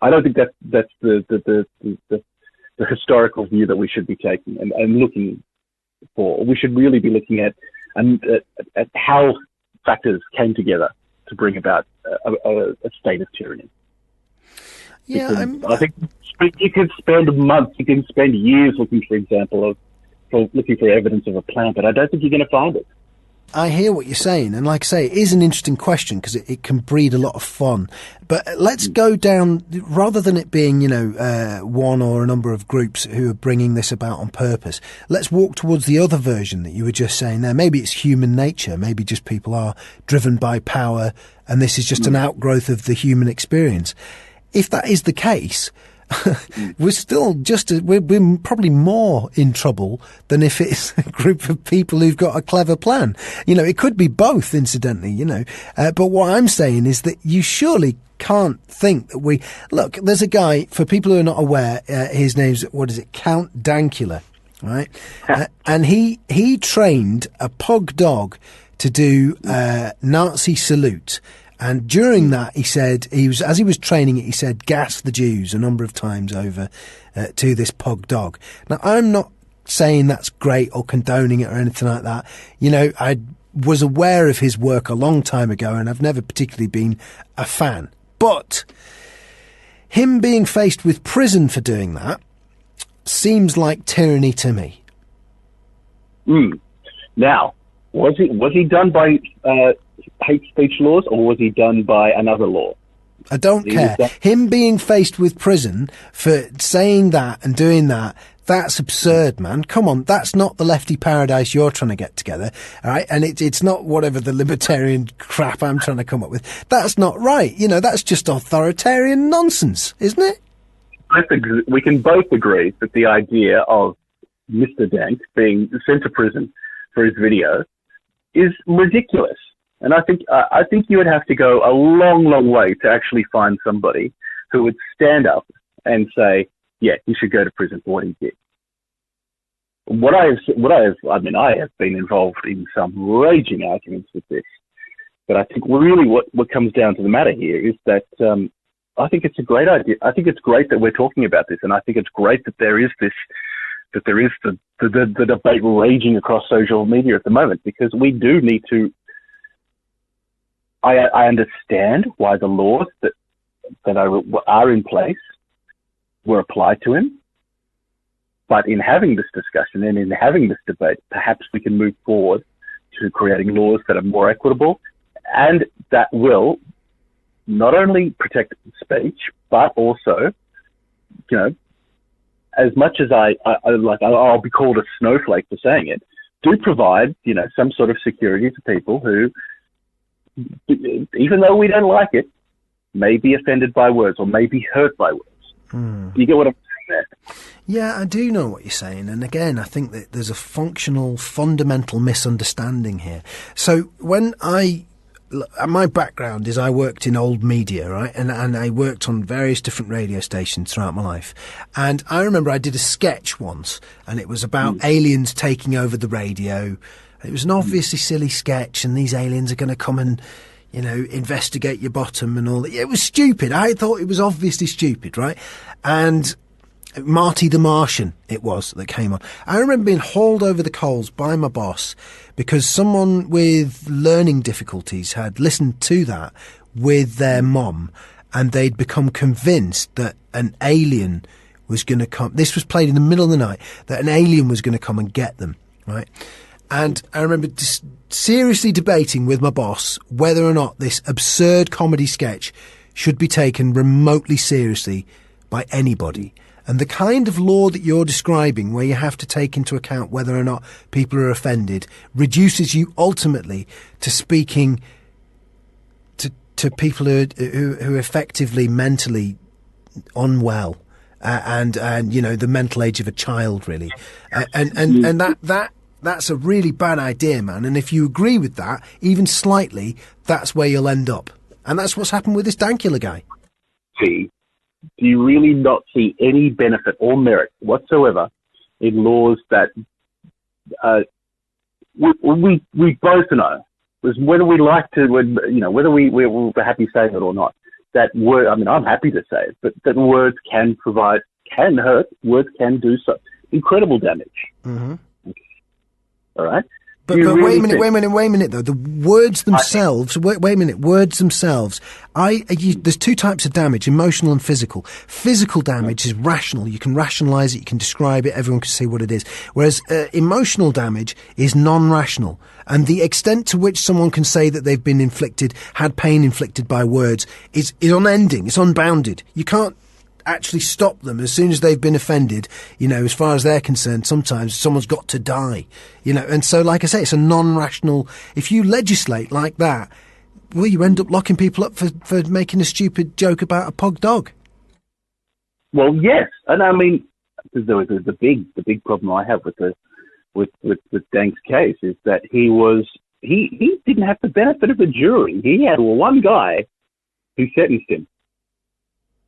I don't think that's the historical view that we should be taking and looking for. We should really be looking at how factors came together to bring about a state of tyranny. Yeah, I think you could spend months, you can spend years looking for evidence of a plan, but I don't think you're going to find it. I hear what you're saying, and like I say, it is an interesting question because it can breed a lot of fun. But let's go down, rather than it being, one or a number of groups who are bringing this about on purpose, let's walk towards the other version that you were just saying there. Maybe it's human nature, maybe just people are driven by power, and this is just an outgrowth of the human experience. If that is the case, we're still we're probably more in trouble than if it's a group of people who've got a clever plan. It could be both, incidentally, but what I'm saying is that you surely can't think that look, there's a guy, for people who are not aware, his name's, Count Dankula, right? And he trained a pug dog to do Nazi salute. And during that, he said, as he was training it, he said, gas the Jews a number of times over to this pug dog. Now, I'm not saying that's great or condoning it or anything like that. You know, I was aware of his work a long time ago, and I've never particularly been a fan. But him being faced with prison for doing that seems like tyranny to me. Now, was he done by hate speech laws, or was he done by another law? I don't care. Him being faced with prison for saying that and doing that, that's absurd, man. Come on, that's not the lefty paradise you're trying to get together, all right? And it's not whatever the libertarian crap I'm trying to come up with. That's not right. You know, that's just authoritarian nonsense, isn't it? We can both agree that the idea of Mr. Dank being sent to prison for his video is ridiculous. And I think you would have to go a long, long way to actually find somebody who would stand up and say, yeah, he should go to prison for what he did. I have been involved in some raging arguments with this, but I think really what comes down to the matter here is that I think it's a great idea. I think it's great that we're talking about this, and I think it's great that there is the debate raging across social media at the moment, because we do need to. I understand why the laws that are in place were applied to him, but in having this discussion and in having this debate, perhaps we can move forward to creating laws that are more equitable and that will not only protect speech, but also, you know, as much as I'll be called a snowflake for saying it, do provide, you know, some sort of security to people who, even though we don't like it, may be offended by words or may be hurt by words. Do you get what I'm saying there? Yeah, I do know what you're saying. And again, I think that there's a fundamental misunderstanding here. So my background is I worked in old media, right? And I worked on various different radio stations throughout my life. And I remember I did a sketch once, and it was about aliens taking over the radio. It was an obviously silly sketch, and these aliens are going to come and, you know, investigate your bottom and all that. It was stupid. I thought it was obviously stupid, right? And Marty the Martian, it was, that came on. I remember being hauled over the coals by my boss because someone with learning difficulties had listened to that with their mom, and they'd become convinced that an alien was going to come. This was played in the middle of the night, that an alien was going to come and get them, right? And I remember seriously debating with my boss whether or not this absurd comedy sketch should be taken remotely seriously by anybody. And the kind of law that you're describing, where you have to take into account whether or not people are offended, reduces you ultimately to speaking to people who are effectively mentally unwell, and you know, the mental age of a child, really, and that's a really bad idea, man. And if you agree with that, even slightly, that's where you'll end up. And that's what's happened with this Dankula guy. See, do you really not see any benefit or merit whatsoever in laws that we both know, whether we like to, you know, whether we're happy saying it or not, that word, I mean, I'm happy to say it, but that words can hurt, words can do so incredible damage. Mm-hmm. All right. But wait a minute, though. The words themselves, wait a minute, words themselves. There's two types of damage, emotional and physical. Physical damage is rational. You can rationalize it, you can describe it, everyone can see what it is. Whereas emotional damage is non-rational. And the extent to which someone can say that they've been had pain inflicted by words is unending, it's unbounded. You can't actually stop them as soon as they've been offended. You know, as far as they're concerned, sometimes someone's got to die, you know. And so, like I say, it's a non-rational. If you legislate like that, well, you end up locking people up for making a stupid joke about a pug dog. Well, yes. And I mean, the big problem I have with Dank's case is that he didn't have the benefit of a jury. He had one guy who sentenced him,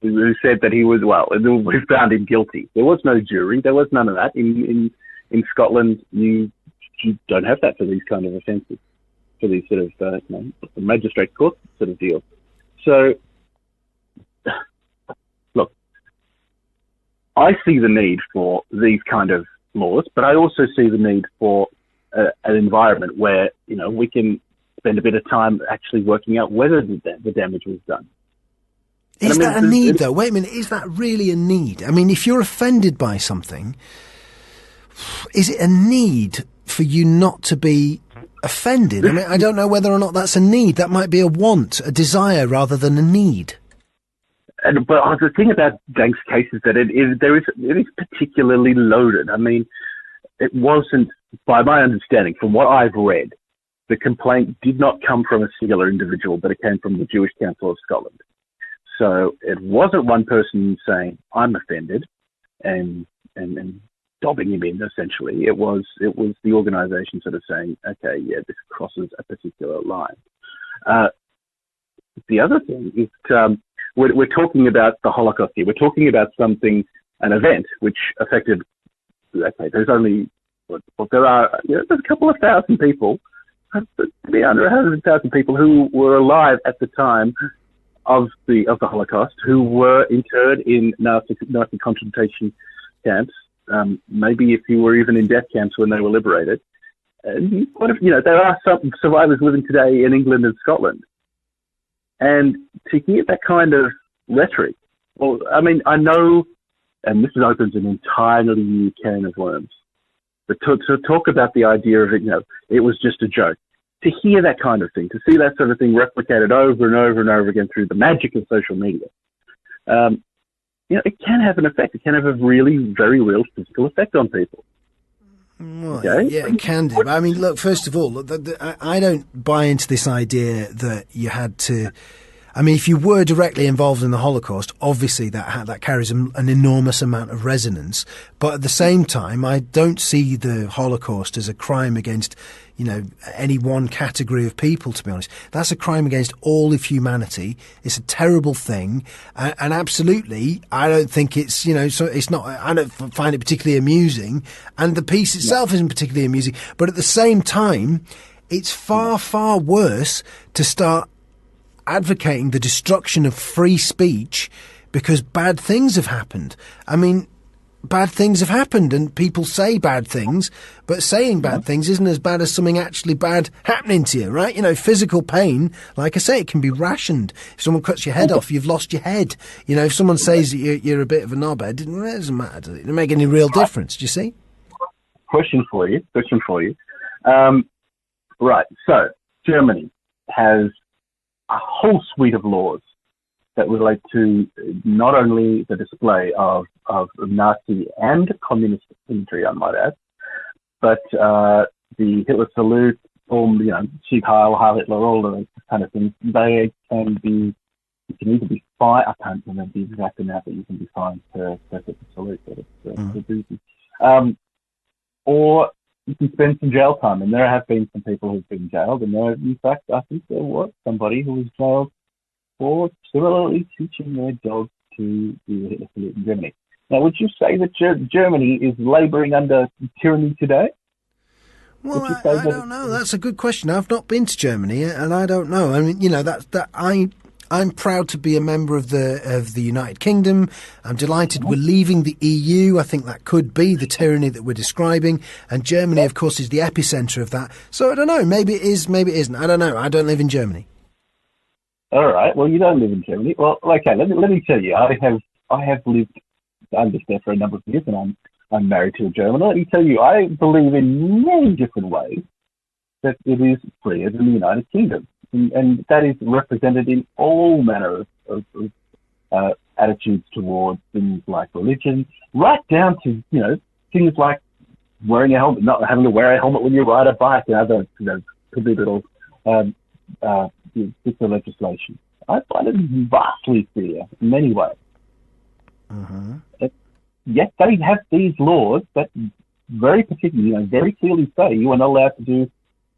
who said that he was, who found him guilty. There was no jury. There was none of that. In Scotland, you don't have that for these kind of offences. for these sort of magistrate court sort of deals. So, look, I see the need for these kind of laws, but I also see the need for an environment where we can spend a bit of time actually working out whether the damage was done. Is that a need, though? Wait a minute, is that really a need? I mean, if you're offended by something, is it a need for you not to be offended? I mean, I don't know whether or not that's a need. That might be a want, a desire, rather than a need. But the thing about Dank's case is that it is particularly loaded. I mean, it wasn't, by my understanding, from what I've read, the complaint did not come from a singular individual, but it came from the Jewish Council of Scotland. So it wasn't one person saying, I'm offended, and dobbing him in, essentially. It was the organisation sort of saying, okay, yeah, this crosses a particular line. The other thing is we're talking about the Holocaust here. We're talking about an event which affected, okay, there's only, there's a couple of thousand people, maybe under 100,000 people who were alive at the time of the Holocaust, who were interred in Nazi concentration camps. Maybe if you were even in death camps when they were liberated. There are some survivors living today in England and Scotland. And to hear that kind of rhetoric, well, I mean, I know, and this opens an entirely new can of worms, but to talk about the idea of it, it was just a joke. To hear that kind of thing, to see that sort of thing replicated over and over and over again through the magic of social media, it can have an effect. It can have a really very real physical effect on people. Well, okay? Yeah, it can do. But I mean, look, first of all, I don't buy into this idea that you had to... I mean, if you were directly involved in the Holocaust, obviously that carries an enormous amount of resonance. But at the same time, I don't see the Holocaust as a crime against, any one category of people, to be honest. That's a crime against all of humanity. It's a terrible thing. And absolutely, I don't think it's, so it's not, I don't find it particularly amusing. And the piece itself isn't particularly amusing. But at the same time, it's far, far worse to start advocating the destruction of free speech because bad things have happened. I mean, bad things have happened and people say bad things, but saying bad things isn't as bad as something actually bad happening to you, right? Physical pain, like I say, it can be rationed. If someone cuts your head off, you've lost your head. If someone says that you're a bit of a knobhead, it doesn't matter. Does it doesn't make any real difference, do you see? Question for you. Right, so Germany has a whole suite of laws that relate to not only the display of Nazi and communist imagery, I might add, but the Hitler salute, Sieg Heil, Heil Hitler, all of those kind of things. They can be, you can either be fined, I can't remember the exact amount that you can be fined per Hitler salute, but it's easy. Or you can spend some jail time, and there have been some people who've been jailed, and in fact, I think there was somebody who was jailed for similarly teaching their dog to do the Hitler salute in Germany. Now, would you say that Germany is labouring under tyranny today? Well, I don't know. That's a good question. I've not been to Germany, and I don't know. I mean, I'm proud to be a member of the United Kingdom. I'm delighted we're leaving the EU. I think that could be the tyranny that we're describing. And Germany, of course, is the epicentre of that. So I don't know. Maybe it is, maybe it isn't. I don't know. I don't live in Germany. All right. Well, you don't live in Germany. Well, okay. Let me tell you. I have lived there for a number of years, and I'm married to a German. Let me tell you, I believe in many different ways that it is freer than the United Kingdom. And that is represented in all manner of attitudes towards things like religion, right down to, things like wearing a helmet, not having to wear a helmet when you ride a bike, and other, could be little bits of legislation. I find it vastly freer in many ways. Yet they have these laws that very particularly, very clearly say you are not allowed to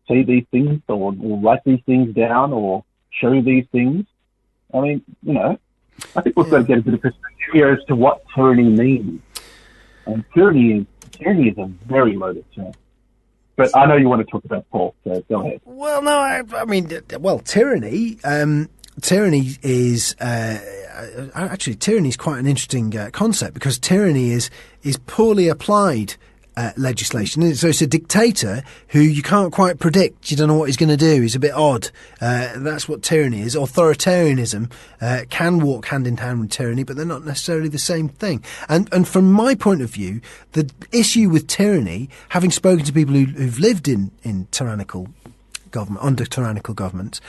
say these things or write these things down or show these things. I mean, I think we've got to get a bit of perspective here as to what tyranny means. And tyranny is a very loaded term. But I know you want to talk about Paul, so go ahead. Well, no, I mean, tyranny. Tyranny is actually tyranny is quite an interesting concept, because tyranny is poorly applied legislation. So it's a dictator who you can't quite predict. You don't know what he's going to do. He's a bit odd. That's what tyranny is. Authoritarianism can walk hand in hand with tyranny, but they're not necessarily the same thing. And from my point of view, the issue with tyranny, having spoken to people who've lived in tyrannical government, under tyrannical governments,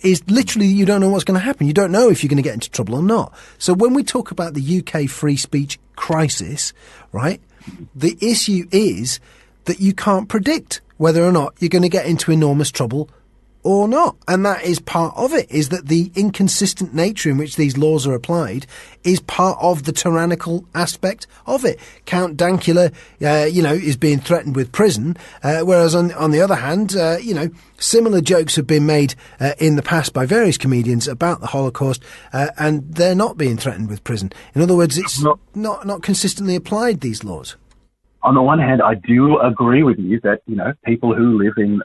is literally you don't know what's going to happen. You don't know if you're going to get into trouble or not. So when we talk about the UK free speech crisis, right, the issue is that you can't predict whether or not you're going to get into enormous trouble or not. And that is part of it, is that the inconsistent nature in which these laws are applied is part of the tyrannical aspect of it. Count Dankula, is being threatened with prison, whereas on the other hand, similar jokes have been made in the past by various comedians about the Holocaust, and they're not being threatened with prison. In other words, it's not consistently applied, these laws. On the one hand, I do agree with you that, people who live in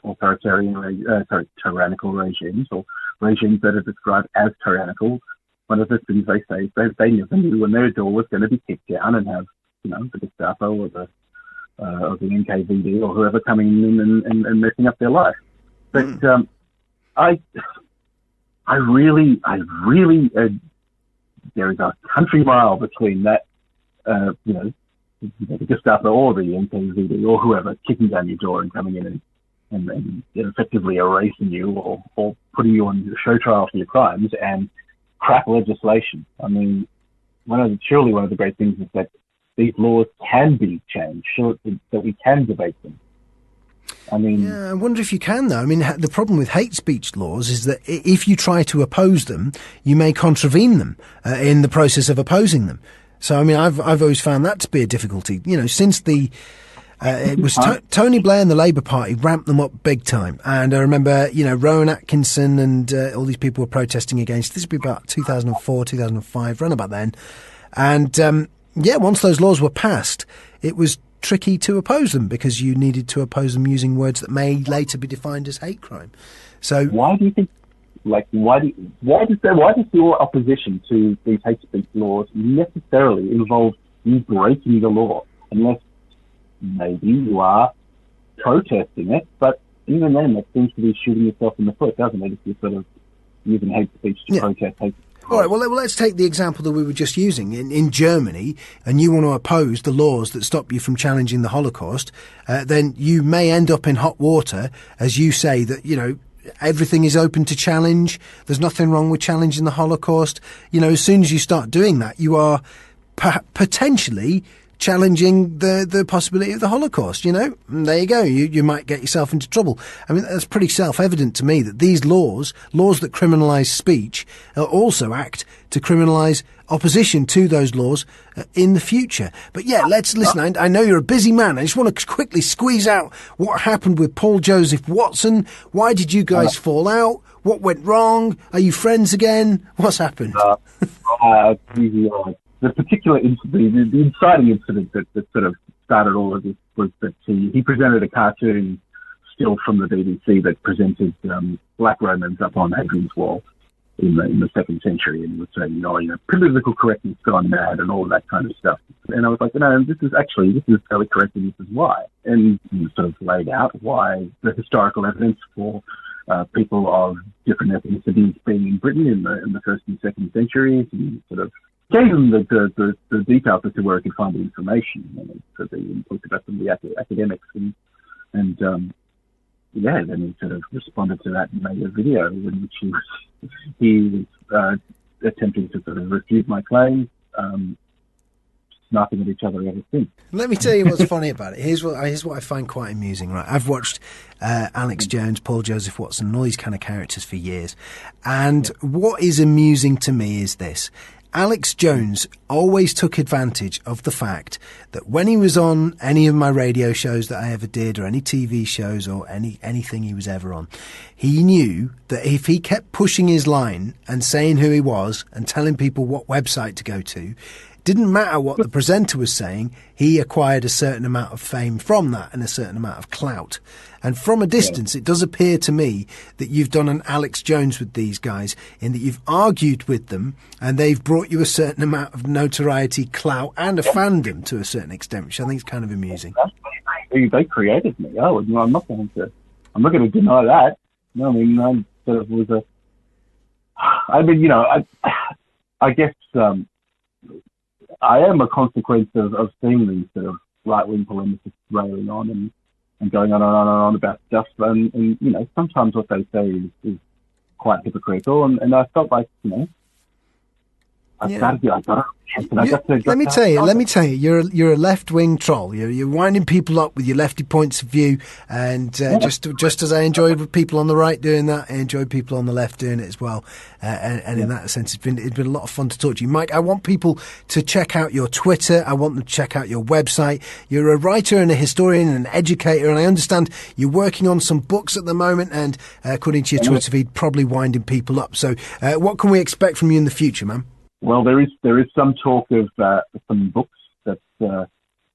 tyrannical regimes, or regimes that are described as tyrannical, one of the things they say is they never knew when their door was going to be kicked down and have, the Gestapo or the NKVD or whoever coming in and messing up their life. But I really, there is a country mile between that, the Gestapo or the NKVD or whoever kicking down your door and coming in and effectively erasing you or putting you on show trial for your crimes, and crap legislation. I mean, surely one of the great things is that these laws can be changed, that we can debate them. I mean, yeah, I wonder if you can, though. I mean, the problem with hate speech laws is that if you try to oppose them, you may contravene them in the process of opposing them. So, I mean, I've always found that to be a difficulty. Since it was Tony Blair and the Labour Party ramped them up big time. And I remember, Rowan Atkinson and all these people were protesting against. This would be about 2004, 2005, around about then. And, once those laws were passed, it was tricky to oppose them because you needed to oppose them using words that may later be defined as hate crime. So why do you think? Why does your opposition to these hate speech laws necessarily involve you breaking the law, unless maybe you are protesting it? But even then, that seems to be shooting yourself in the foot, doesn't it? If you're sort of using hate speech to protest hate. All right, well, let's take the example that we were just using. In Germany, and you want to oppose the laws that stop you from challenging the Holocaust, then you may end up in hot water, as you say, that, everything is open to challenge. There's nothing wrong with challenging the Holocaust. As soon as you start doing that, you are potentially challenging the possibility of the Holocaust, And there you go. You might get yourself into trouble. I mean, that's pretty self-evident to me that these laws that criminalise speech, also act to criminalise opposition to those laws in the future. But yeah, let's listen. I know you're a busy man. I just want to quickly squeeze out what happened with Paul Joseph Watson. Why did you guys fall out? What went wrong? Are you friends again? What's happened? The particular the inciting incident that sort of started all of this was that he presented a cartoon still from the BBC that presented black Romans up on Hadrian's Wall in the second century, and was saying, political correctness gone mad and all of that kind of stuff. And I was like, this is fairly correct, and this is why. And he sort of laid out why the historical evidence for people of different ethnicities being in Britain in the first and second centuries, and sort of gave them the details as to where he could find the information. And so they talked about some of the academics and then he sort of responded to that and made a video in which he was attempting to sort of refute my claims, snapping at each other ever since. Let me tell you what's funny about it. Here's what I find quite amusing, right? I've watched Alex Jones, Paul Joseph Watson, and all these kind of characters for years. And what is amusing to me is this. Alex Jones always took advantage of the fact that when he was on any of my radio shows that I ever did, or any TV shows, or anything he was ever on, he knew that if he kept pushing his line and saying who he was and telling people what website to go to, didn't matter what the presenter was saying, he acquired a certain amount of fame from that and a certain amount of clout. And from a distance, it does appear to me that you've done an Alex Jones with these guys, in that you've argued with them and they've brought you a certain amount of notoriety, clout, and a fandom to a certain extent, which I think is kind of amusing. They created me. I'm not going to deny that. No, I mean, I sort of was I guess I am a consequence of seeing these sort of right-wing polemicists railing on and going on and on and on about stuff. And you know, sometimes what they say is quite hypocritical. And I felt like, you know, let me tell you, you're a left-wing troll. You're winding people up with your lefty points of view, and just as I enjoy people on the right doing that, I enjoy people on the left doing it as well. And in that sense, it's been a lot of fun to talk to you, Mike. I want people to check out your Twitter. I want them to check out your website. You're a writer and a historian and an educator, and I understand you're working on some books at the moment. And according to your Twitter feed, probably winding people up. So, what can we expect from you in the future, man? Well, there is some talk of some books that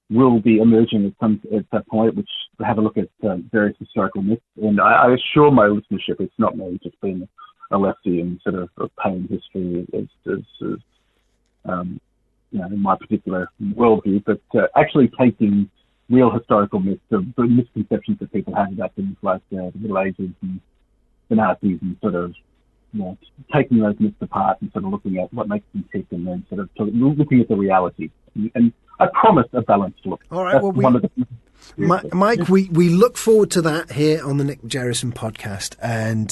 will be emerging at that point, which have a look at various historical myths. And I assure my listenership, it's not me just being a lefty and sort of paying history as you know, in my particular worldview, but actually taking real historical myths, the misconceptions that people have about things like the Middle Ages and the Nazis, and sort of, you know, taking those myths apart and sort of looking at what makes them tick, and then sort of looking at the reality. And I promise a balanced look. All right. Mike, we look forward to that here on the Nick Margerrison podcast, and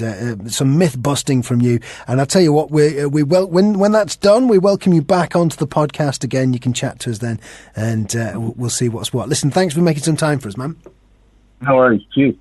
some myth busting from you. And I'll tell you what, when that's done, we welcome you back onto the podcast again. You can chat to us then, and we'll see what's what. Listen, thanks for making some time for us, man. No worries. Cheers.